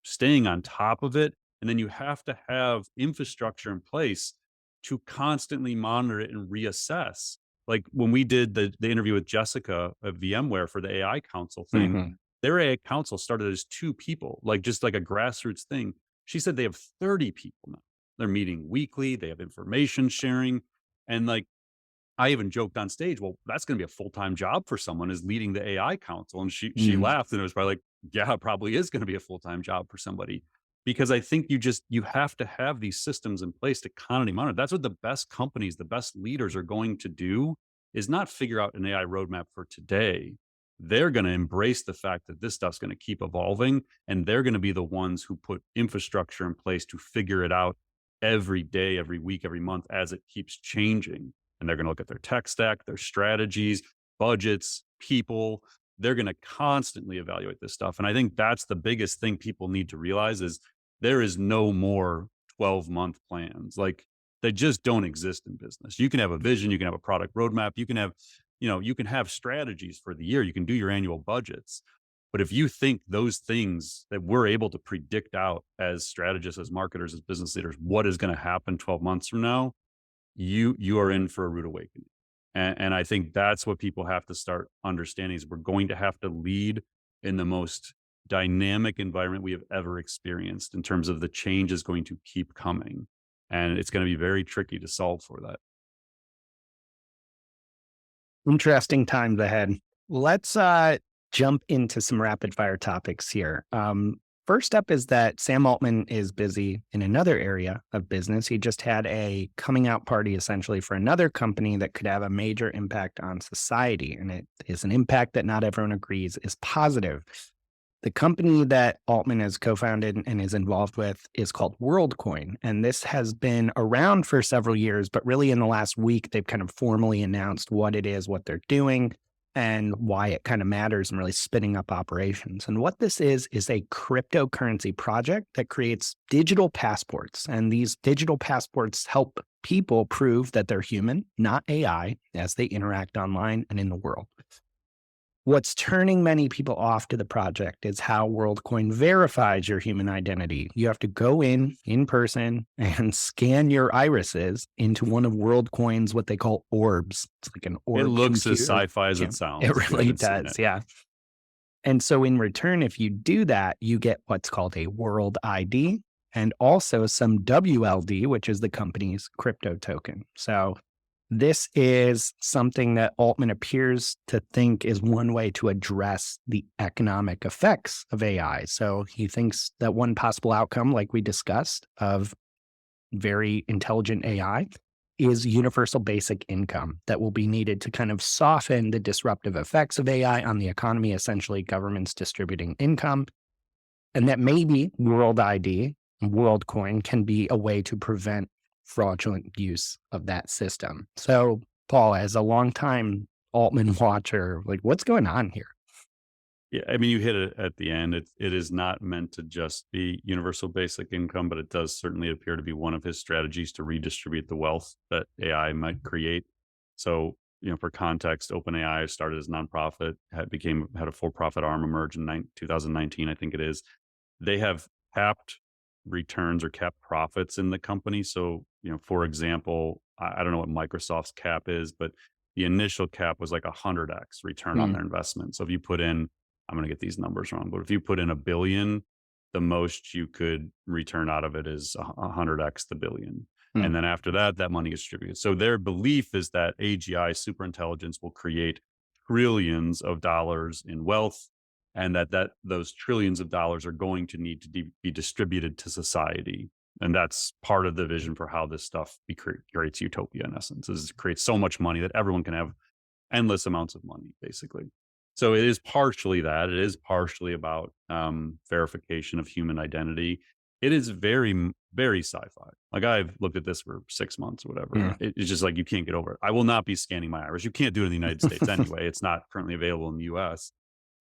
staying on top of it. And then you have to have infrastructure in place to constantly monitor it and reassess. Like when we did the interview with Jessica of VMware for the AI Council thing, Mhm. their AI Council started as 2 people, like just like a grassroots thing. She said they have 30 people now. They're meeting weekly, they have information sharing. And like I even joked on stage, well, that's going to be a full-time job for someone is leading the AI council. And she Mm. laughed and it was probably like, yeah, it probably is going to be a full-time job for somebody. Because I think you have to have these systems in place to constantly monitor. That's what the best companies, the best leaders are going to do is not figure out an AI roadmap for today. They're going to embrace the fact that this stuff's going to keep evolving and they're going to be the ones who put infrastructure in place to figure it out every day, every week, every month as it keeps changing, and they're going to look at their tech stack, their strategies, budgets, people. They're going to constantly evaluate this stuff. And I think that's the biggest thing people need to realize is there is no more 12-month plans. Like they just don't exist in business. You can have a vision, you can have a product roadmap, you can have strategies for the year, you can do your annual budgets. But if you think those things that we're able to predict out as strategists, as marketers, as business leaders, what is going to happen 12 months from now, you are in for a rude awakening. And I think that's what people have to start understanding is we're going to have to lead in the most dynamic environment we have ever experienced in terms of the change is going to keep coming. And it's going to be very tricky to solve for that. Interesting times ahead. Let's jump into some rapid fire topics here. First up is that Sam Altman is busy in another area of business. He just had a coming out party essentially for another company that could have a major impact on society. And it is an impact that not everyone agrees is positive. The company that Altman has co founded and is involved with is called Worldcoin. And this has been around for several years, but really in the last week, they've kind of formally announced what it is, what they're doing, and why it kind of matters and really spinning up operations. And what this is a cryptocurrency project that creates digital passports. And these digital passports help people prove that they're human, not AI, as they interact online and in the world. What's turning many people off to the project is how WorldCoin verifies your human identity. You have to go in person and scan your irises into one of WorldCoin's what they call orbs. It's like an It orb looks as computer. sci-fi as Yeah, it sounds. it if you really haven't seen does. it. Yeah. And so in return, if you do that, you get what's called a World ID and also some WLD, which is the company's crypto token. So this is something that Altman appears to think is one way to address the economic effects of AI. So he thinks that one possible outcome, like we discussed, of very intelligent AI is universal basic income that will be needed to kind of soften the disruptive effects of AI on the economy, essentially governments distributing income. And that maybe World ID, WorldCoin can be a way to prevent fraudulent use of that system. So, Paul, as a longtime Altman watcher, like what's going on here? Yeah, I mean, you hit it at the end. It is not meant to just be universal basic income, but it does certainly appear to be one of his strategies to redistribute the wealth that AI might create. So, for context, OpenAI started as a nonprofit, had a for-profit arm emerge in 2019, I think it is. They have capped returns or capped profits in the company. So, for example, I don't know what Microsoft's cap is, but the initial cap was like 100x return on Hmm. their investment. So if you put in, I'm going to get these numbers wrong, but if you put in a billion, the most you could return out of it is 100x the billion. Hmm. And then after that, that money is distributed. So their belief is that AGI superintelligence will create trillions of dollars in wealth, and that those trillions of dollars are going to need to be distributed to society. And that's part of the vision for how this stuff creates utopia, in essence, is it creates so much money that everyone can have endless amounts of money, basically. So it is partially that. It is partially about verification of human identity. It is very, very sci-fi. Like, I've looked at this for 6 months or whatever. Hmm. And it's just like, you can't get over it. I will not be scanning my iris. You can't do it in the United States anyway. It's not currently available in the US.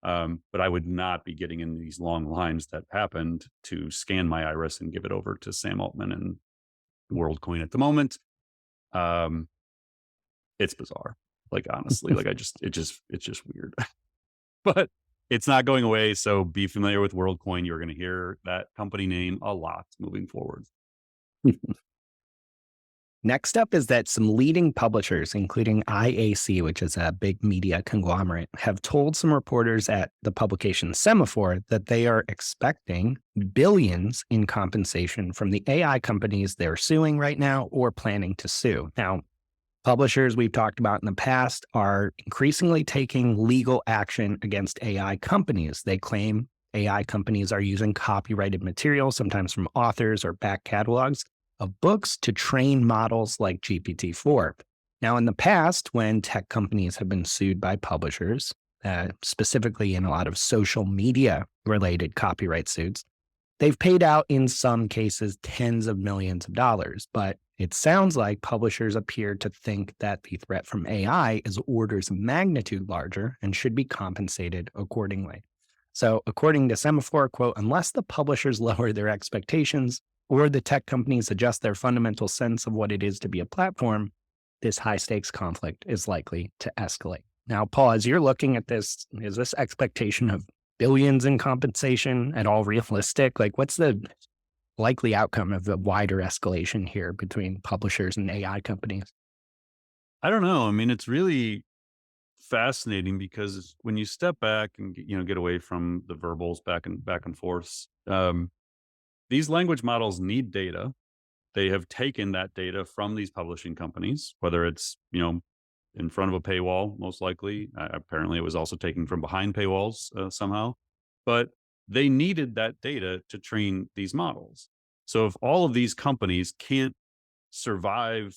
But I would not be getting in these long lines that happened to scan my iris and give it over to Sam Altman and WorldCoin at the moment. Um, it's bizarre. Like, honestly, like it's just weird. But it's not going away. So be familiar with WorldCoin. You're going to hear that company name a lot moving forward. Next up is that some leading publishers, including IAC, which is a big media conglomerate, have told some reporters at the publication Semaphore that they are expecting billions in compensation from the AI companies they're suing right now or planning to sue. Now, publishers we've talked about in the past are increasingly taking legal action against AI companies. They claim AI companies are using copyrighted material, sometimes from authors or back catalogs of books, to train models like GPT-4. Now, in the past, when tech companies have been sued by publishers, specifically in a lot of social media related copyright suits, they've paid out in some cases tens of millions of dollars. But it sounds like publishers appear to think that the threat from AI is orders of magnitude larger and should be compensated accordingly. So, according to Semaphore, quote, unless the publishers lower their expectations or the tech companies adjust their fundamental sense of what it is to be a platform, this high stakes conflict is likely to escalate. Now, Paul, as you're looking at this, is this expectation of billions in compensation at all realistic? Like, what's the likely outcome of the wider escalation here between publishers and AI companies? I don't know. I mean, it's really fascinating because when you step back and get away from the verbals back and forth, these language models need data. They have taken that data from these publishing companies, whether it's in front of a paywall, most likely. Apparently, it was also taken from behind paywalls somehow. But they needed that data to train these models. So if all of these companies can't survive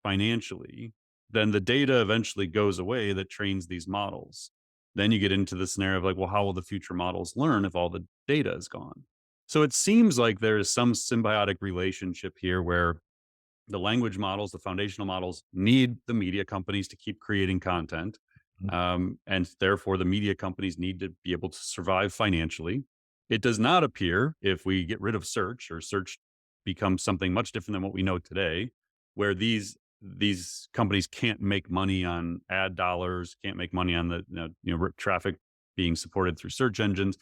financially, then the data eventually goes away that trains these models. Then you get into the scenario of like, well, how will the future models learn if all the data is gone? So it seems like there is some symbiotic relationship here where the language models, the foundational models, need the media companies to keep creating content. And therefore, the media companies need to be able to survive financially. It does not appear, if we get rid of search or search becomes something much different than what we know today, where these companies can't make money on ad dollars, can't make money on the traffic being supported through search engines.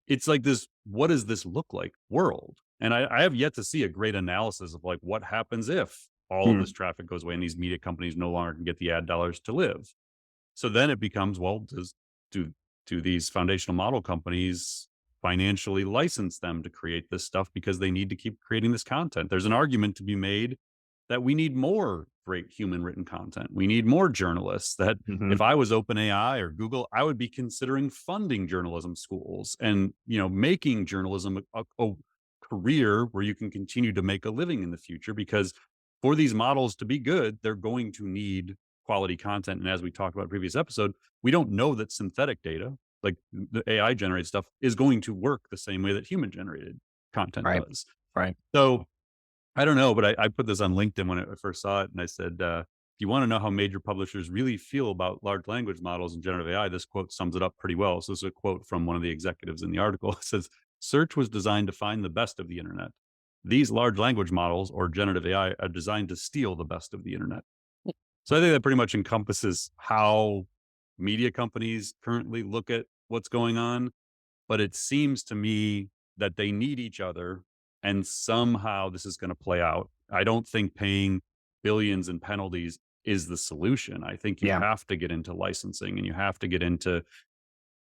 It's like this, what does this look like world? And I have yet to see a great analysis of like what happens if all of Mm. this traffic goes away and these media companies no longer can get the ad dollars to live. So then it becomes, well, do do these foundational model companies financially license them to create this stuff because they need to keep creating this content? There's an argument to be made that we need more great human written content. We need more journalists. That Mhm. if I was OpenAI or Google, I would be considering funding journalism schools and making journalism a career where you can continue to make a living in the future, because for these models to be good, they're going to need quality content. And as we talked about in the previous episode, we don't know that synthetic data, like the AI generated stuff, is going to work the same way that human generated content Right. does. Right. So I don't know, but I put this on LinkedIn when I first saw it, and I said, if you want to know how major publishers really feel about large language models and generative AI, this quote sums it up pretty well. So this is a quote from one of the executives in the article. It says, "Search was designed to find the best of the internet. These large language models or generative AI are designed to steal the best of the internet." So I think that pretty much encompasses how media companies currently look at what's going on. But it seems to me that they need each other, and somehow this is going to play out. I don't think paying billions in penalties is the solution. I think you Yeah. have to get into licensing, and you have to get into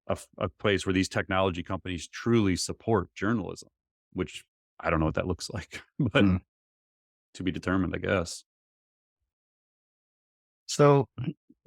a place where these technology companies truly support journalism, which I don't know what that looks like, but Mm. to be determined, I guess. So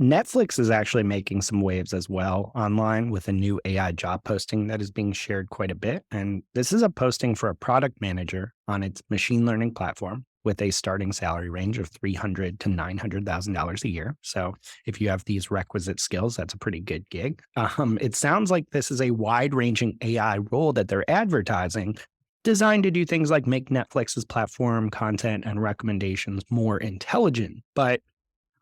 Netflix is actually making some waves as well online with a new AI job posting that is being shared quite a bit. And this is a posting for a product manager on its machine learning platform with a starting salary range of $300,000 to $900,000 a year. So if you have these requisite skills, that's a pretty good gig. It sounds like this is a wide-ranging AI role that they're advertising, designed to do things like make Netflix's platform content and recommendations more intelligent. But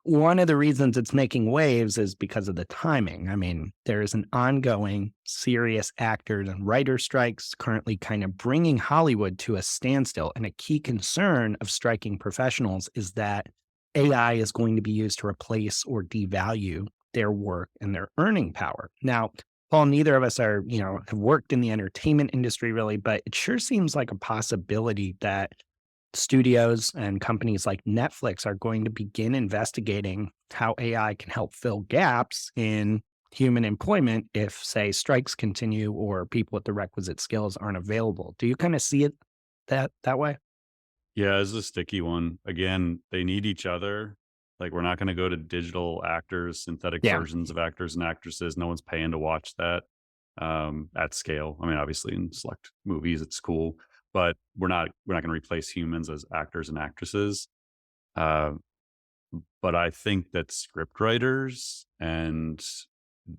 one of the reasons it's making waves is because of the timing. I mean, there is an ongoing serious actors and writer strikes currently kind of bringing Hollywood to a standstill. And a key concern of striking professionals is that AI is going to be used to replace or devalue their work and their earning power. Now, Paul, neither of us are, have worked in the entertainment industry really, but it sure seems like a possibility that studios and companies like Netflix are going to begin investigating how AI can help fill gaps in human employment if, say, strikes continue or people with the requisite skills aren't available. Do you kind of see it that way? Yeah, it's a sticky one. Again, they need each other. Like, we're not going to go to digital actors, synthetic Yeah. versions of actors and actresses. No one's paying to watch that at scale. I mean, obviously, in select movies, it's cool, but we're not going to replace humans as actors and actresses. Uh, but I think that script writers and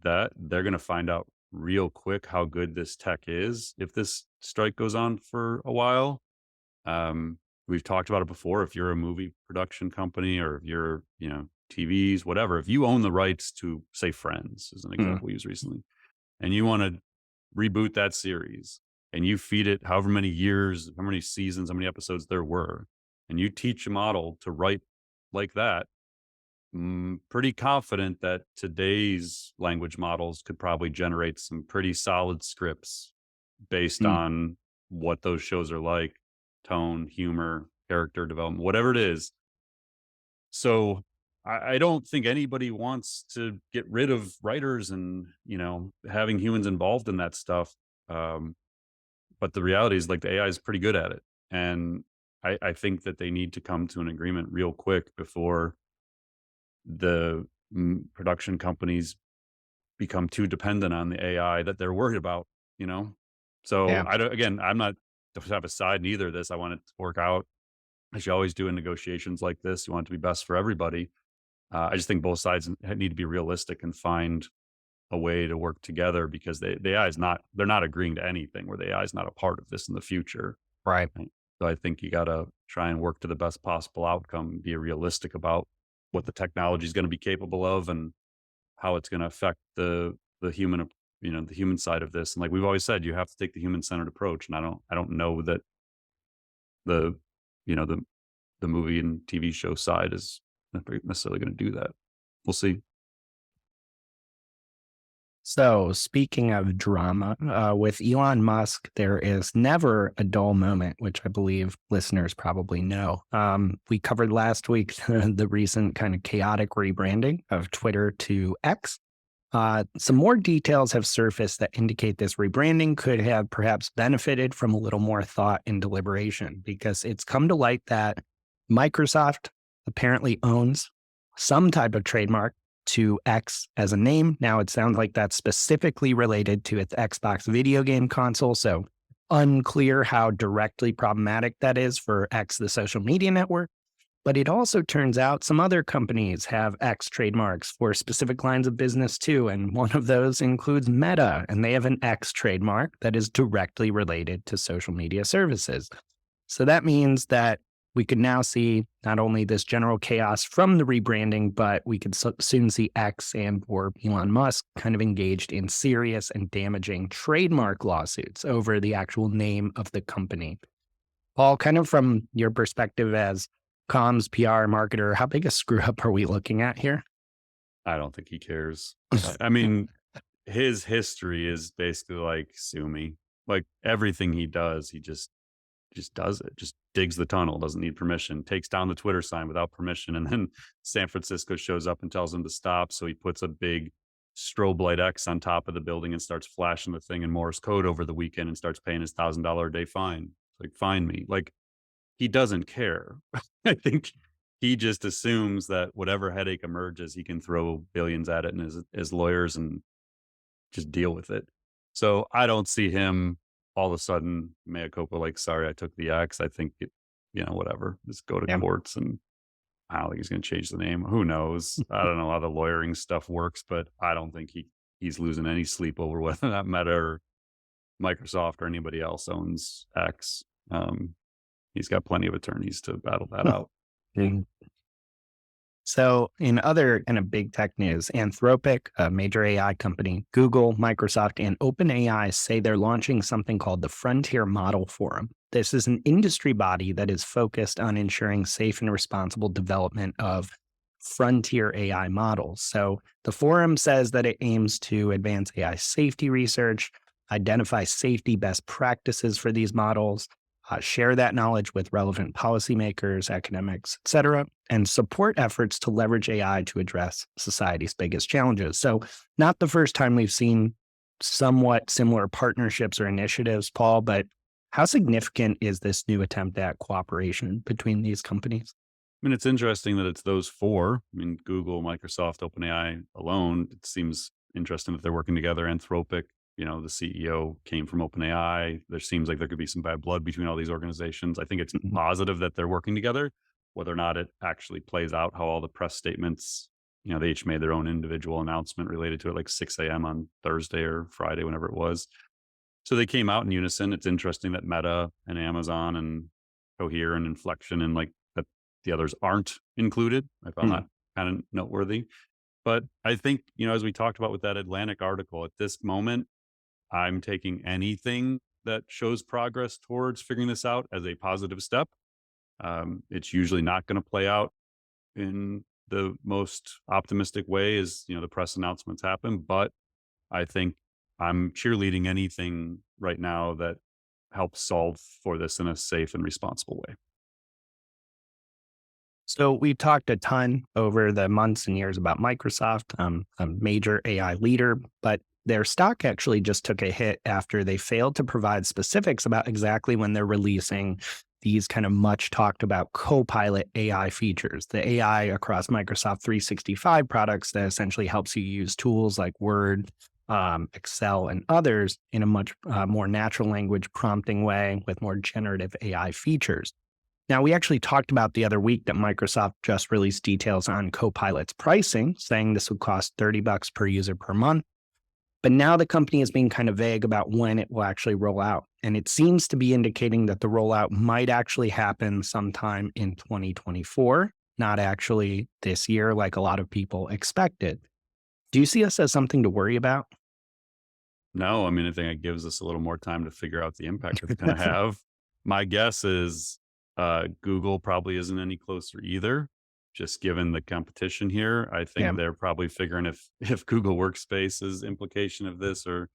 that they're going to find out real quick how good this tech is if this strike goes on for a while. We've talked about it before. If you're a movie production company or if you're, TVs, whatever, if you own the rights to, say, Friends, as an Mm. example we used recently, and you want to reboot that series and you feed it however many years, how many seasons, how many episodes there were, and you teach a model to write like that, pretty confident that today's language models could probably generate some pretty solid scripts based Mm. on what those shows are like, tone, humor, character development, whatever it is. So I don't think anybody wants to get rid of writers and, having humans involved in that stuff. Um, but the reality is, like, the AI is pretty good at it. And I think that they need to come to an agreement real quick before the production companies become too dependent on the AI that they're worried about, you know? So Yeah. I don't. Again, I'm not to have a side in either of this. I want it to work out as you always do in negotiations like this. You want it to be best for everybody. I just think both sides need to be realistic and find a way to work together because the AI is not. They're not agreeing to anything where the AI is not a part of this in the future. Right. Right? So I think you got to try and work to the best possible outcome. Be realistic about what the technology is going to be capable of and how it's going to affect the human, the human side of this. And like we've always said, you have to take the human centered approach. And I don't know that the you know the movie and TV show side is not necessarily going to do that. We'll see. So, speaking of drama, with Elon Musk, there is never a dull moment, which I believe listeners probably know. We covered last week the recent kind of chaotic rebranding of Twitter to X. Some more details have surfaced that indicate this rebranding could have perhaps benefited from a little more thought and deliberation because it's come to light that Microsoft apparently owns some type of trademark to X as a name. Now, it sounds like that's specifically related to its Xbox video game console. So, unclear how directly problematic that is for X, the social media network. But it also turns out some other companies have X trademarks for specific lines of business too. And one of those includes Meta, and they have an X trademark that is directly related to social media services. So that means that we could now see not only this general chaos from the rebranding, but we could soon see X and or Elon Musk kind of engaged in serious and damaging trademark lawsuits over the actual name of the company. Paul, kind of from your perspective as comms, PR, marketer, how big a screw up are we looking at here? I don't think he cares. I mean, his history is basically like sue me. Like everything he does, he just does it. Just digs the tunnel, doesn't need permission, takes down the Twitter sign without permission, and then San Francisco shows up and tells him to stop. So he puts a big strobe light X on top of the building and starts flashing the thing in Morse code over the weekend and starts paying his $1,000 a day fine. Like, fine me. Like he doesn't care. I think he just assumes that whatever headache emerges, he can throw billions at it and his lawyers and just deal with it. So I don't see him all of a sudden, mea culpa, like, sorry, I took the X. I think, whatever, just go to Yeah. courts and I don't think he's going to change the name. Who knows? I don't know how the lawyering stuff works, but I don't think he's losing any sleep over whether that Meta or Microsoft or anybody else owns X. He's got plenty of attorneys to battle that out. Mm. So, in other kind of big tech news, Anthropic, a major AI company, Google, Microsoft, and OpenAI say they're launching something called the Frontier Model Forum. This is an industry body that is focused on ensuring safe and responsible development of frontier AI models. So, the forum says that it aims to advance AI safety research, identify safety best practices for these models, share that knowledge with relevant policymakers, academics, et cetera, and support efforts to leverage AI to address society's biggest challenges. So, not the first time we've seen somewhat similar partnerships or initiatives, Paul, but how significant is this new attempt at cooperation between these companies? I mean, it's interesting that it's those four. I mean, Google, Microsoft, OpenAI alone. It seems interesting that they're working together. Anthropic, the CEO came from OpenAI. There seems like there could be some bad blood between all these organizations. I think it's Mhm. positive that they're working together. Whether or not it actually plays out, how all the press statements, they each made their own individual announcement related to it, like 6 a.m. on Thursday or Friday, whenever it was. So they came out in unison. It's interesting that Meta and Amazon and Cohere and Inflection and like that the others aren't included. I found that kind of noteworthy. But I think, as we talked about with that Atlantic article, at this moment, I'm taking anything that shows progress towards figuring this out as a positive step. It's usually not going to play out in the most optimistic way as, the press announcements happen. But I think I'm cheerleading anything right now that helps solve for this in a safe and responsible way. So we talked a ton over the months and years about Microsoft, a major AI leader, but their stock actually just took a hit after they failed to provide specifics about exactly when they're releasing these kind of much talked about CoPilot AI features, the AI across Microsoft 365 products that essentially helps you use tools like Word, Excel, and others in a much more natural language prompting way with more generative AI features. Now, we actually talked about the other week that Microsoft just released details on CoPilot's pricing, saying this would cost $30 per user per month. But now the company is being kind of vague about when it will actually roll out. And it seems to be indicating that the rollout might actually happen sometime in 2024, not actually this year, like a lot of people expected. Do you see this as something to worry about? No, I mean, I think it gives us a little more time to figure out the impact it's going to have. My guess is Google probably isn't any closer either, just given the competition here. I Yeah. think they're probably figuring if Google Workspace's implication of this or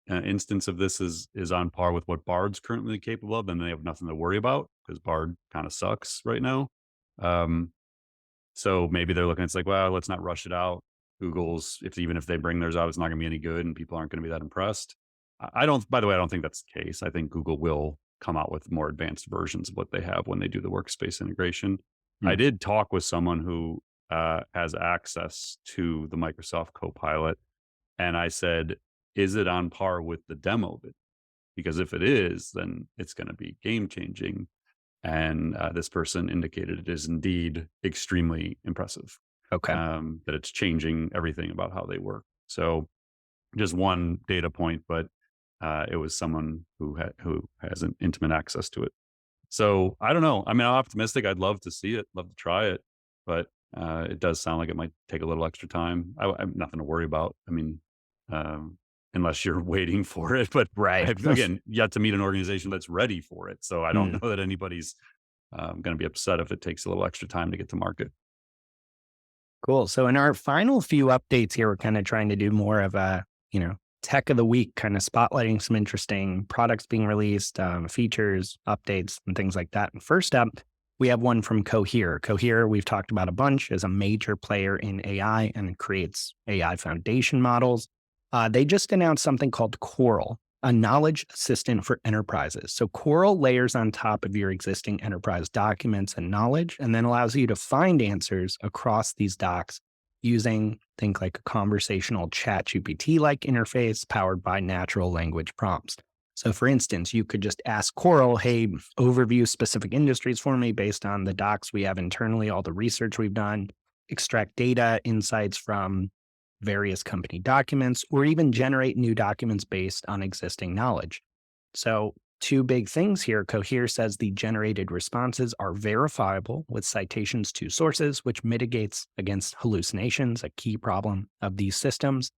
instance of this is on par with what Bard's currently capable of, then they have nothing to worry about because Bard kind of sucks right now. Um, so maybe they're looking, it's like, well, let's not rush it out. Google's, if even if they bring theirs out, it's not going to be any good and people aren't going to be that impressed. I don't, by the way, I don't think that's the case. I think Google will come out with more advanced versions of what they have when they do the workspace integration. I Mm. did talk with someone who has access to the Microsoft Copilot, and I said, is it on par with the demo of it? Because if it is, then it's going to be game changing. And this person indicated it is indeed extremely impressive, Okay. that it's changing everything about how they work. So just one data point, but it was someone who has an intimate access to it. So I don't know. I mean, I'm optimistic. I'd love to see it, love to try it, but it does sound like it might take a little extra time. I'm nothing to worry about. I mean, um, unless you're waiting for it, but Right. I've again yet to meet an organization that's ready for it. So I don't Mm. know that anybody's going to be upset if it takes a little extra time to get to market. Cool. So in our final few updates here, we're kind of trying to do more of a, tech of the week, kind of spotlighting some interesting products being released, features, updates, and things like that. And first up, we have one from Cohere. Cohere, we've talked about a bunch, is a major player in AI and creates AI foundation models. They just announced something called Coral, a knowledge assistant for enterprises. So Coral layers on top of your existing enterprise documents and knowledge, and then allows you to find answers across these docs using, think like a conversational chat GPT like interface powered by natural language prompts. So for instance, you could just ask Coral, hey, overview specific industries for me based on the docs we have internally, all the research we've done, extract data, insights from various company documents, or even generate new documents based on existing knowledge. So, two big things here. Cohere says the generated responses are verifiable with citations to sources, which mitigates against hallucinations, a key problem of these systems.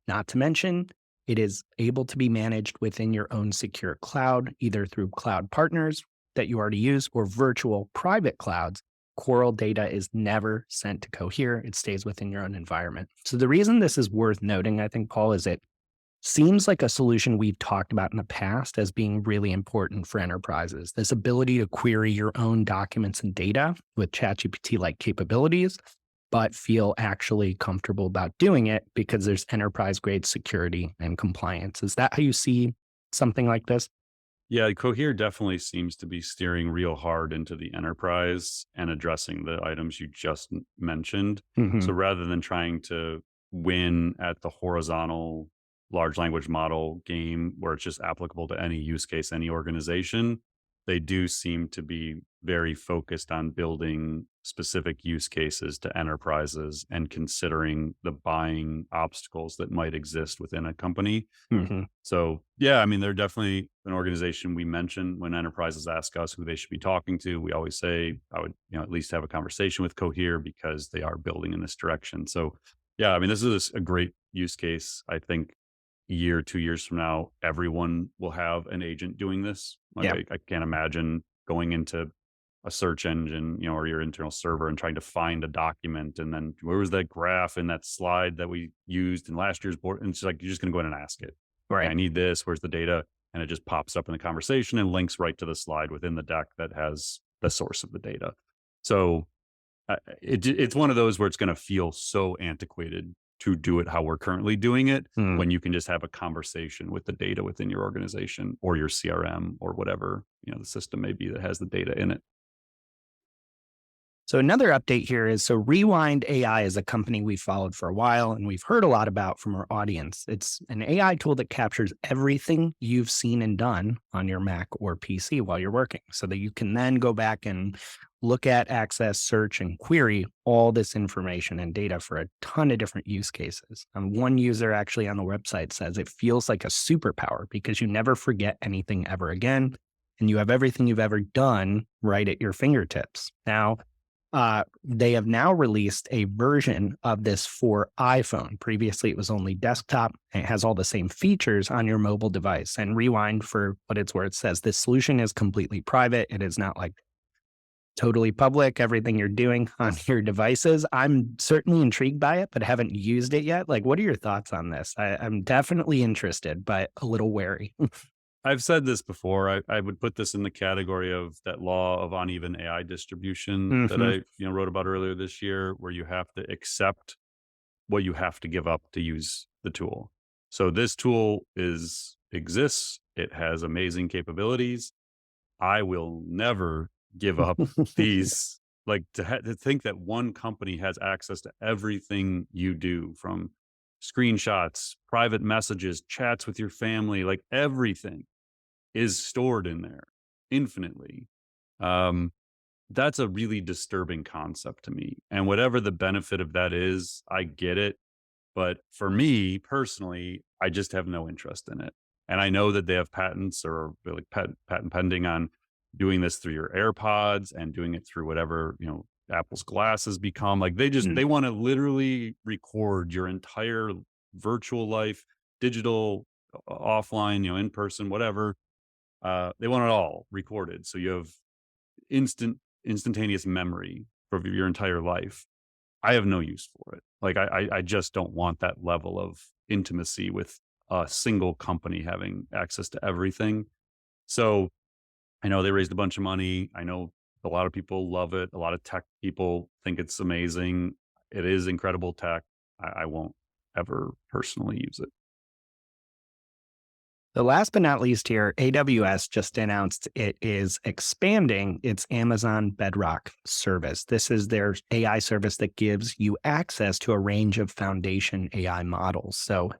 Not to mention, it is able to be managed within your own secure cloud, either through cloud partners that you already use or virtual private clouds. Coral data is never sent to Cohere. It stays within your own environment. So the reason this is worth noting, I think, Paul, is it seems like a solution we've talked about in the past as being really important for enterprises. This ability to query your own documents and data with ChatGPT-like capabilities, but feel actually comfortable about doing it because there's enterprise-grade security and compliance. Is that how you see something like this? Yeah, Cohere definitely seems to be steering real hard into the enterprise and addressing the items you just mentioned. So Hmm. rather than trying to win at the horizontal large language model game where it's just applicable to any use case, any organization, they do seem to be very focused on building specific use cases to enterprises and considering the buying obstacles that might exist within a company. Hmm. So, yeah, I mean, they're definitely an organization we mention when enterprises ask us who they should be talking to. We always say, I would, at least have a conversation with Cohere because they are building in this direction. So, yeah, I mean, this is a great use case. I think a year, 2 years from now, everyone will have an agent doing this. Like, Yeah. I can't imagine going into a search engine, or your internal server and trying to find a document. And then where was that graph in that slide that we used in last year's board? And it's like, you're just going to go in and ask it. "Hey, I Right. need this. Where's the data?" And it just pops up in the conversation and links right to the slide within the deck that has the source of the data. So it's one of those where it's going to feel so antiquated to do it how we're currently doing it Mm. when you can just have a conversation with the data within your organization or your CRM or whatever the system may be that has the data in it. So another update here is Rewind AI is a company we've followed for a while and we've heard a lot about from our audience. It's an AI tool that captures everything you've seen and done on your Mac or PC while you're working so that you can then go back and look at, access, search, and query all this information and data for a ton of different use cases. And one user actually on the website says it feels like a superpower because you never forget anything ever again and you have everything you've ever done right at your fingertips. Now, they have now released a version of this for iPhone. Previously, it was only desktop. And it has all the same features on your mobile device. And Rewind, for what it's worth, says this solution is completely private. It is not like totally public, everything you're doing on your devices. I'm certainly intrigued by it, but haven't used it yet. Like, what are your thoughts on this? I'm definitely interested, but a little wary. I've said this before. I would put this in the category of that law of uneven AI distribution that I wrote about earlier this year, where you have to accept what you have to give up to use the tool. So this tool exists. It has amazing capabilities. I will never give up these. Like to think that one company has access to everything you do, from screenshots, private messages, chats with your family, like everything is stored in there infinitely. That's a really disturbing concept to me. And whatever the benefit of that is, I get it. But for me personally, I just have no interest in it. And I know that they have patents or like patent pending on doing this through your AirPods and doing it through whatever, Apple's glasses become. Like they want to literally record your entire virtual life, digital, offline, in person, whatever. They want it all recorded. So you have instantaneous memory for your entire life. I have no use for it. Like I just don't want that level of intimacy with a single company having access to everything. So I know they raised a bunch of money. I know a lot of people love it. A lot of tech people think it's amazing. It is incredible tech. I won't ever personally use it. The last but not least here, AWS just announced it is expanding its Amazon Bedrock service. This is their AI service that gives you access to a range of foundation AI models. So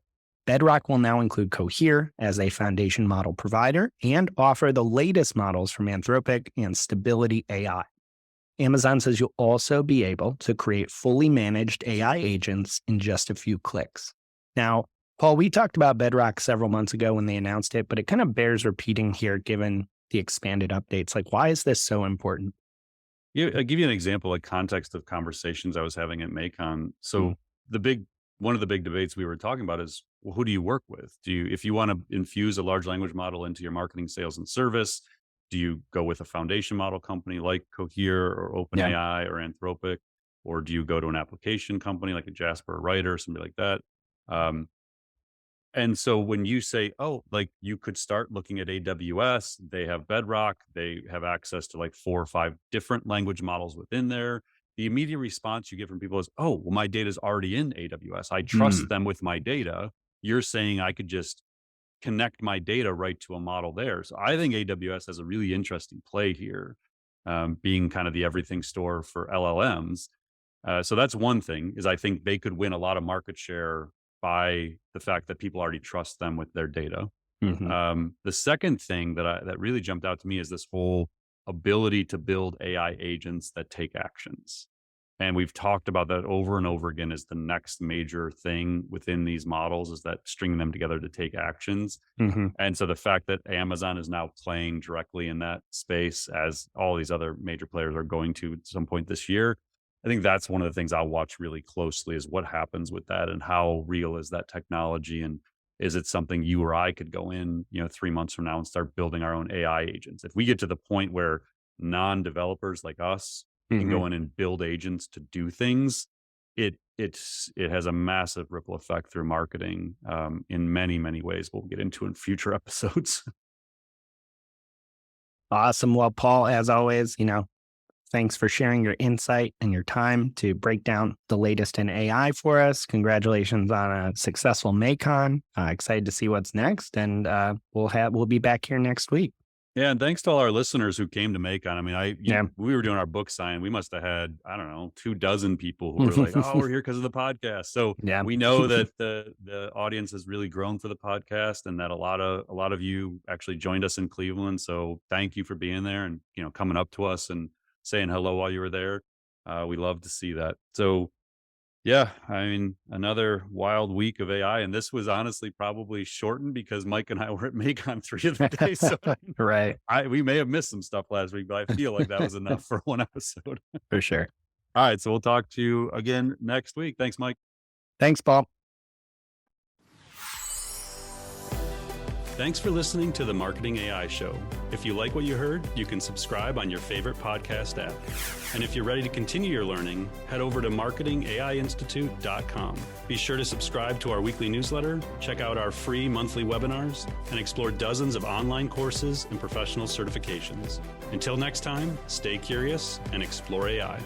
Bedrock will now include Cohere as a foundation model provider and offer the latest models from Anthropic and Stability AI. Amazon says you'll also be able to create fully managed AI agents in just a few clicks. Now, Paul, we talked about Bedrock several months ago when they announced it, but it kind of bears repeating here given the expanded updates. Like, why is this so important? Yeah, I'll give you an example, like context of conversations I was having at MAICON. So one of the big debates we were talking about is, well, who do you work with? If you want to infuse a large language model into your marketing, sales, and service, do you go with a foundation model company like Cohere or OpenAI or Anthropic, or do you go to an application company like a Jasper or Writer or somebody like that? And so when you say, oh, like you could start looking at AWS, they have Bedrock, they have access to like 4 or 5 different language models within there. The immediate response you get from people is, oh, well, my data is already in AWS. I trust them with my data. You're saying I could just connect my data right to a model there. So I think AWS has a really interesting play here, being kind of the everything store for LLMs. So that's one thing, is I think they could win a lot of market share by the fact that people already trust them with their data. The second thing that really jumped out to me is this whole ability to build AI agents that take actions. And we've talked about that over and over again as the next major thing within these models, is that stringing them together to take actions. And so the fact that Amazon is now playing directly in that space, as all these other major players are going to at some point this year, I think that's one of the things I'll watch really closely, is what happens with that and how real is that technology, and is it something you or I could go in, 3 months from now and start building our own AI agents? If we get to the point where non-developers like us can go in and build agents to do things, it has a massive ripple effect through marketing in many, many ways we'll get into in future episodes. Awesome. Well, Paul, as always, thanks for sharing your insight and your time to break down the latest in AI for us. Congratulations on a successful MAICON. Excited to see what's next, and we'll be back here next week. Yeah, and thanks to all our listeners who came to MAICON. I mean, Yeah. we were doing our book sign. We must have had, I don't know, 24 people who were like, "Oh, we're here because of the podcast." So Yeah. we know that the audience has really grown for the podcast, and that a lot of you actually joined us in Cleveland. So thank you for being there and coming up to us and saying hello while you were there. We love to see that. So yeah, I mean, another wild week of AI, and this was honestly probably shortened because Mike and I were at MAICON 3 of the day. So Right. we may have missed some stuff last week, but I feel like that was enough for one episode. For sure. All right, so we'll talk to you again next week. Thanks, Mike. Thanks, Paul. Thanks for listening to the Marketing AI Show. If you like what you heard, you can subscribe on your favorite podcast app. And if you're ready to continue your learning, head over to marketingaiinstitute.com. Be sure to subscribe to our weekly newsletter, check out our free monthly webinars, and explore dozens of online courses and professional certifications. Until next time, stay curious and explore AI.